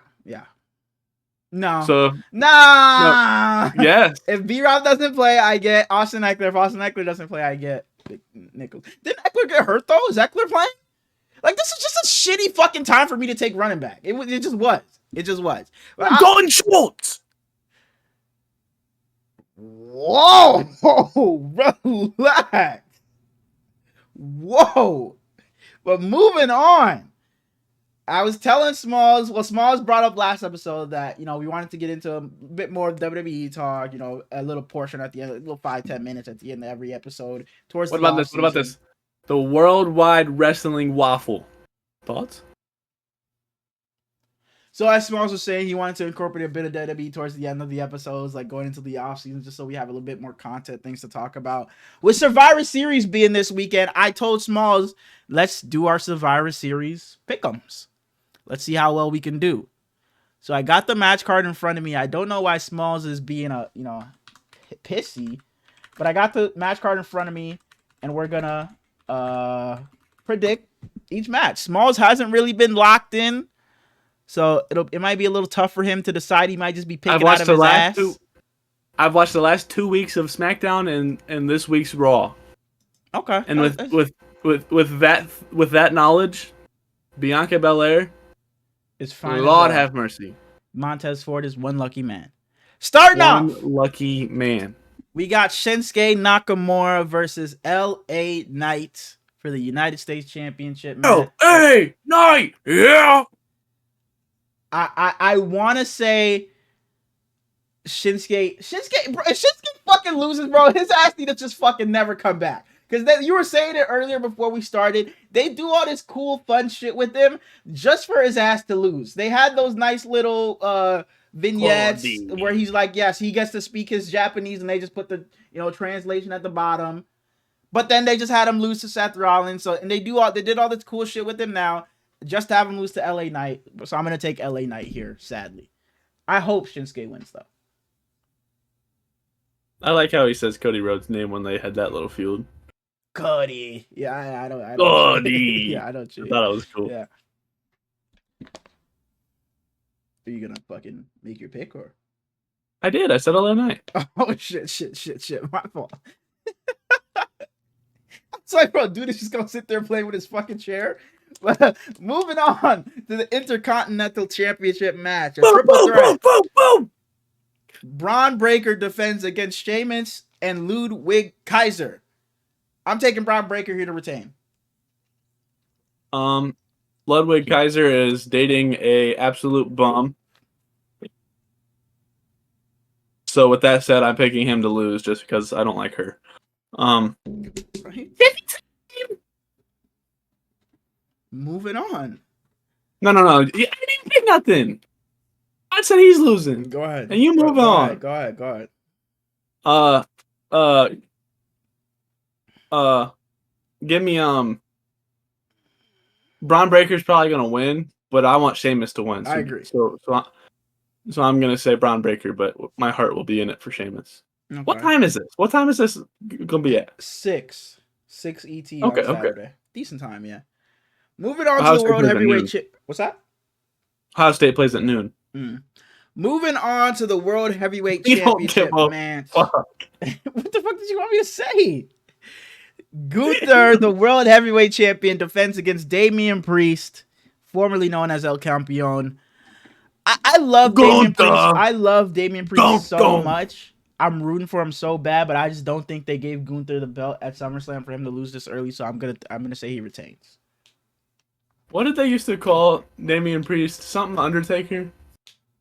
No. So Nah. no. Yes. If B-Rob doesn't play, I get Austin Eckler. If Austin Eckler doesn't play, I get Nichols. Didn't Eckler get hurt though? Is Eckler playing? Like, this is just a shitty fucking time for me to take running back. It just was. It just was. But Golden Schultz. Whoa, relax. Whoa. But moving on. I was telling Smallz, well, Smallz brought up last episode that, we wanted to get into a bit more WWE talk, a little portion at the end, a little 5-10 minutes at the end of every episode. What about this? The Worldwide Wrestling Waffle. Thoughts? So as Smallz was saying, he wanted to incorporate a bit of WWE towards the end of the episodes, like going into the off season, just so we have a little bit more content, things to talk about. With Survivor Series being this weekend, I told Smallz, let's do our Survivor Series pick'ems. Let's see how well we can do. So I got the match card in front of me. I don't know why Smallz is being pissy, but I got the match card in front of me, and we're gonna predict each match. Smallz hasn't really been locked in. So it might be a little tough for him to decide. He might just be picking out of his ass. I've watched the last 2 weeks of SmackDown and this week's Raw. Okay. And with that knowledge, Bianca Belair is fine. Lord have mercy. Montez Ford is one lucky man. Starting off, lucky man. We got Shinsuke Nakamura versus LA Knight for the United States Championship match. LA Knight, yeah. I want to say Shinsuke, bro, if Shinsuke fucking loses, bro, his ass need to just fucking never come back. Because you were saying it earlier before we started. They do all this cool, fun shit with him just for his ass to lose. They had those nice little vignettes where he's like, yes, he gets to speak his Japanese, and they just put the translation at the bottom. But then they just had him lose to Seth Rollins. So they did all this cool shit with him now. Just to have him lose to LA Knight. So I'm going to take LA Knight here, sadly. I hope Shinsuke wins, though. I like how he says Cody Rhodes' name when they had that little feud. Cody. Yeah, I don't. Cody. Yeah, I don't. I thought it was cool. Yeah. Are you going to fucking make your pick, or? I did. I said LA Knight. Oh, shit. My fault. It's like, bro, dude is just going to sit there playing with his fucking chair. Moving on to the Intercontinental Championship match. A triple threat. Boom. Braun Breaker defends against Sheamus and Ludwig Kaiser. I'm taking Braun Breaker here to retain. Ludwig Kaiser is dating a absolute bum. So with that said, I'm picking him to lose just because I don't like her. Moving on. No. I didn't pick nothing. I said he's losing. Go ahead. And you move on. Go ahead. Give me Braun Breaker's probably gonna win, but I want Sheamus to win. I agree. So I'm gonna say Braun Breaker, but my heart will be in it for Sheamus. Okay. What time is this? What time is this gonna be at? 6 ET on Saturday. Okay. Decent time, yeah. Moving on Ohio to the World Heavyweight What's that? Ohio State plays at noon. Moving on to the World Heavyweight Championship match. What the fuck did you want me to say? Gunther, the World Heavyweight Champion, defends against Damian Priest, formerly known as El Campeon. I love Damian Priest. I love Damian Priest so much. I'm rooting for him so bad, but I just don't think they gave Gunther the belt at SummerSlam for him to lose this early. So I'm gonna say he retains. What did they used to call Damian Priest? Something Undertaker?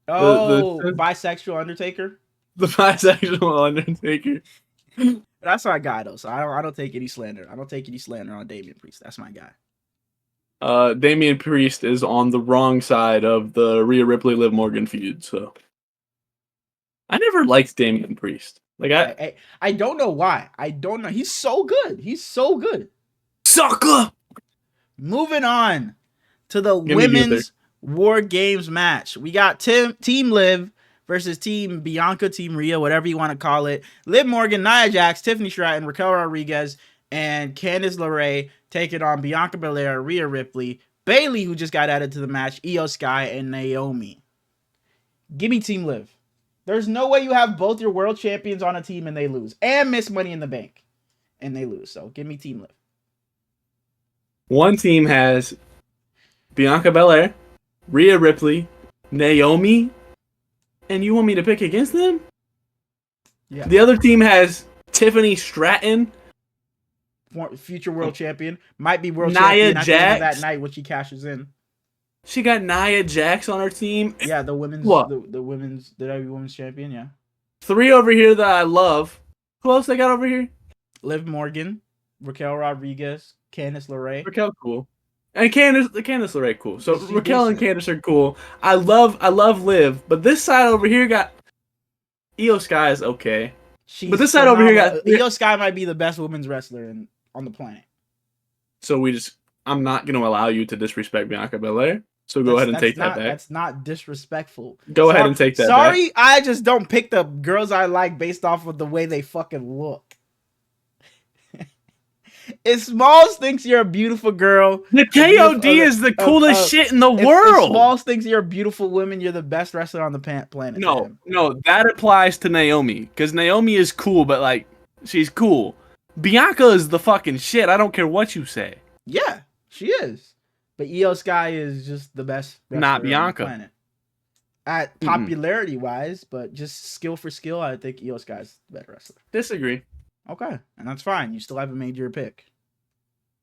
Oh, bisexual Undertaker? The bisexual Undertaker. That's my guy, though, so I don't take any slander. I don't take any slander on Damian Priest. That's my guy. Damian Priest is on the wrong side of the Rhea Ripley Liv Morgan feud, so I never liked Damian Priest. Like I don't know why. I don't know. He's so good. Sucker. Moving on to the women's War Games match. We got Team Liv versus Team Bianca, Team Rhea, whatever you want to call it. Liv Morgan, Nia Jax, Tiffany Stratton, Raquel Rodriguez, and Candice LeRae taking on Bianca Belair, Rhea Ripley, Bayley, who just got added to the match, Io Sky, and Naomi. Give me Team Liv. There's no way you have both your world champions on a team and they lose, and miss Money in the Bank and they lose. So give me Team Liv. One team has Bianca Belair, Rhea Ripley, Naomi, and you want me to pick against them? Yeah. The other team has Tiffany Stratton, future world champion, might be world Nia champion at the end of Jax. that night when she cashes in. She got Nia Jax on her team. Yeah, the women's women's champion. Yeah. 3 over here that I love. Who else they got over here? Liv Morgan, Raquel Rodriguez, Candice LeRae. Raquel cool. And Candice LeRae cool. So She's Raquel decent. and Candice are cool. I love Liv, but this side over here got Io Sky is okay. She's but this side over here got Io Sky might be the best women's wrestler on the planet. So I'm not going to allow you to disrespect Bianca Belair. So go ahead and take that back. That's not disrespectful. Go ahead and take that back. Sorry, I just don't pick the girls I like based off of the way they fucking look. If Smallz thinks you're a beautiful girl, the KOD is the coolest shit in the world. If Smallz thinks you're a beautiful woman, you're the best wrestler on the planet. No, that applies to Naomi because Naomi is cool, but like she's cool. Bianca is the fucking shit. I don't care what you say. Yeah, she is. But Io Sky is just the best wrestler Not Bianca. on the planet. At popularity wise, but just skill for skill, I think Io Sky's the better wrestler. Disagree. Okay, and that's fine. You still haven't made your pick.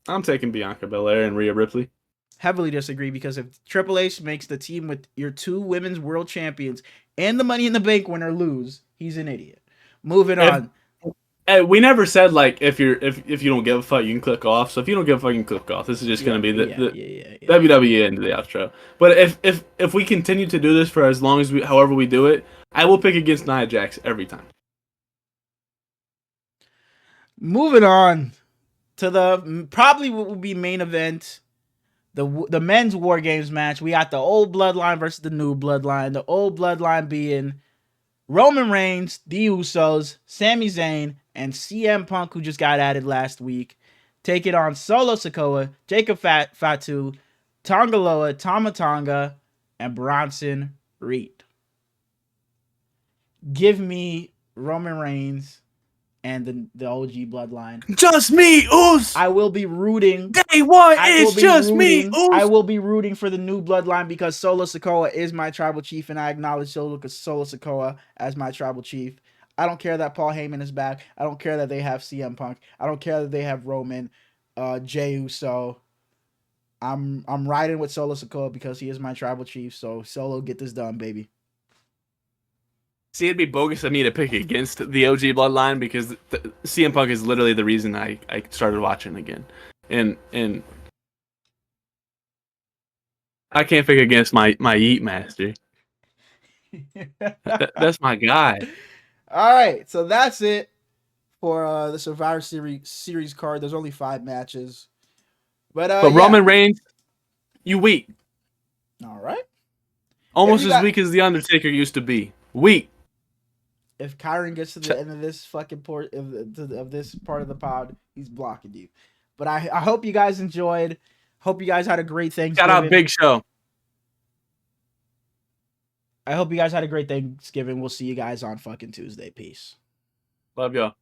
I'm taking Bianca Belair and Rhea Ripley. Heavily disagree because if Triple H makes the team with your 2 women's world champions and the Money in the Bank winner lose, he's an idiot. Moving on. We never said like if you don't give a fuck you can click off. So if you don't give a fuck you can click off. This is just gonna be the WWE into the outro. But if we continue to do this for as long as however we do it, I will pick against Nia Jax every time. Moving on to the probably what will be main event, the men's War Games match. We got the old bloodline versus the new bloodline. The old bloodline being Roman Reigns, The Usos, Sami Zayn, and CM Punk, who just got added last week, take it on Solo Sikoa, Jacob Fatu, Tongaloa, Tama Tonga, and Bronson Reed. Give me Roman Reigns and the OG bloodline. Just me, Us. I will be rooting. Day one is just me, Us. I will be rooting for the new bloodline because Solo Sikoa is my tribal chief, and I acknowledge Solo Sikoa as my tribal chief. I don't care that Paul Heyman is back. I don't care that they have CM Punk. I don't care that they have Roman, Jey Uso. I'm riding with Solo Sikoa because he is my tribal chief. So Solo, get this done, baby. See, it'd be bogus of me to pick against the OG bloodline because CM Punk is literally the reason I started watching again, and I can't pick against my Yeet Master. That's my guy. All right, so that's it for the Survivor Series card. There's only 5 matches, but Roman Reigns, you weak. All right, almost as weak as the Undertaker used to be. Weak. If Kyron gets to the end of this fucking of this part of the pod, he's blocking you. But I hope you guys enjoyed. Hope you guys had a great Thanksgiving. Shout out Big Show. I hope you guys had a great Thanksgiving. We'll see you guys on fucking Tuesday. Peace. Love y'all.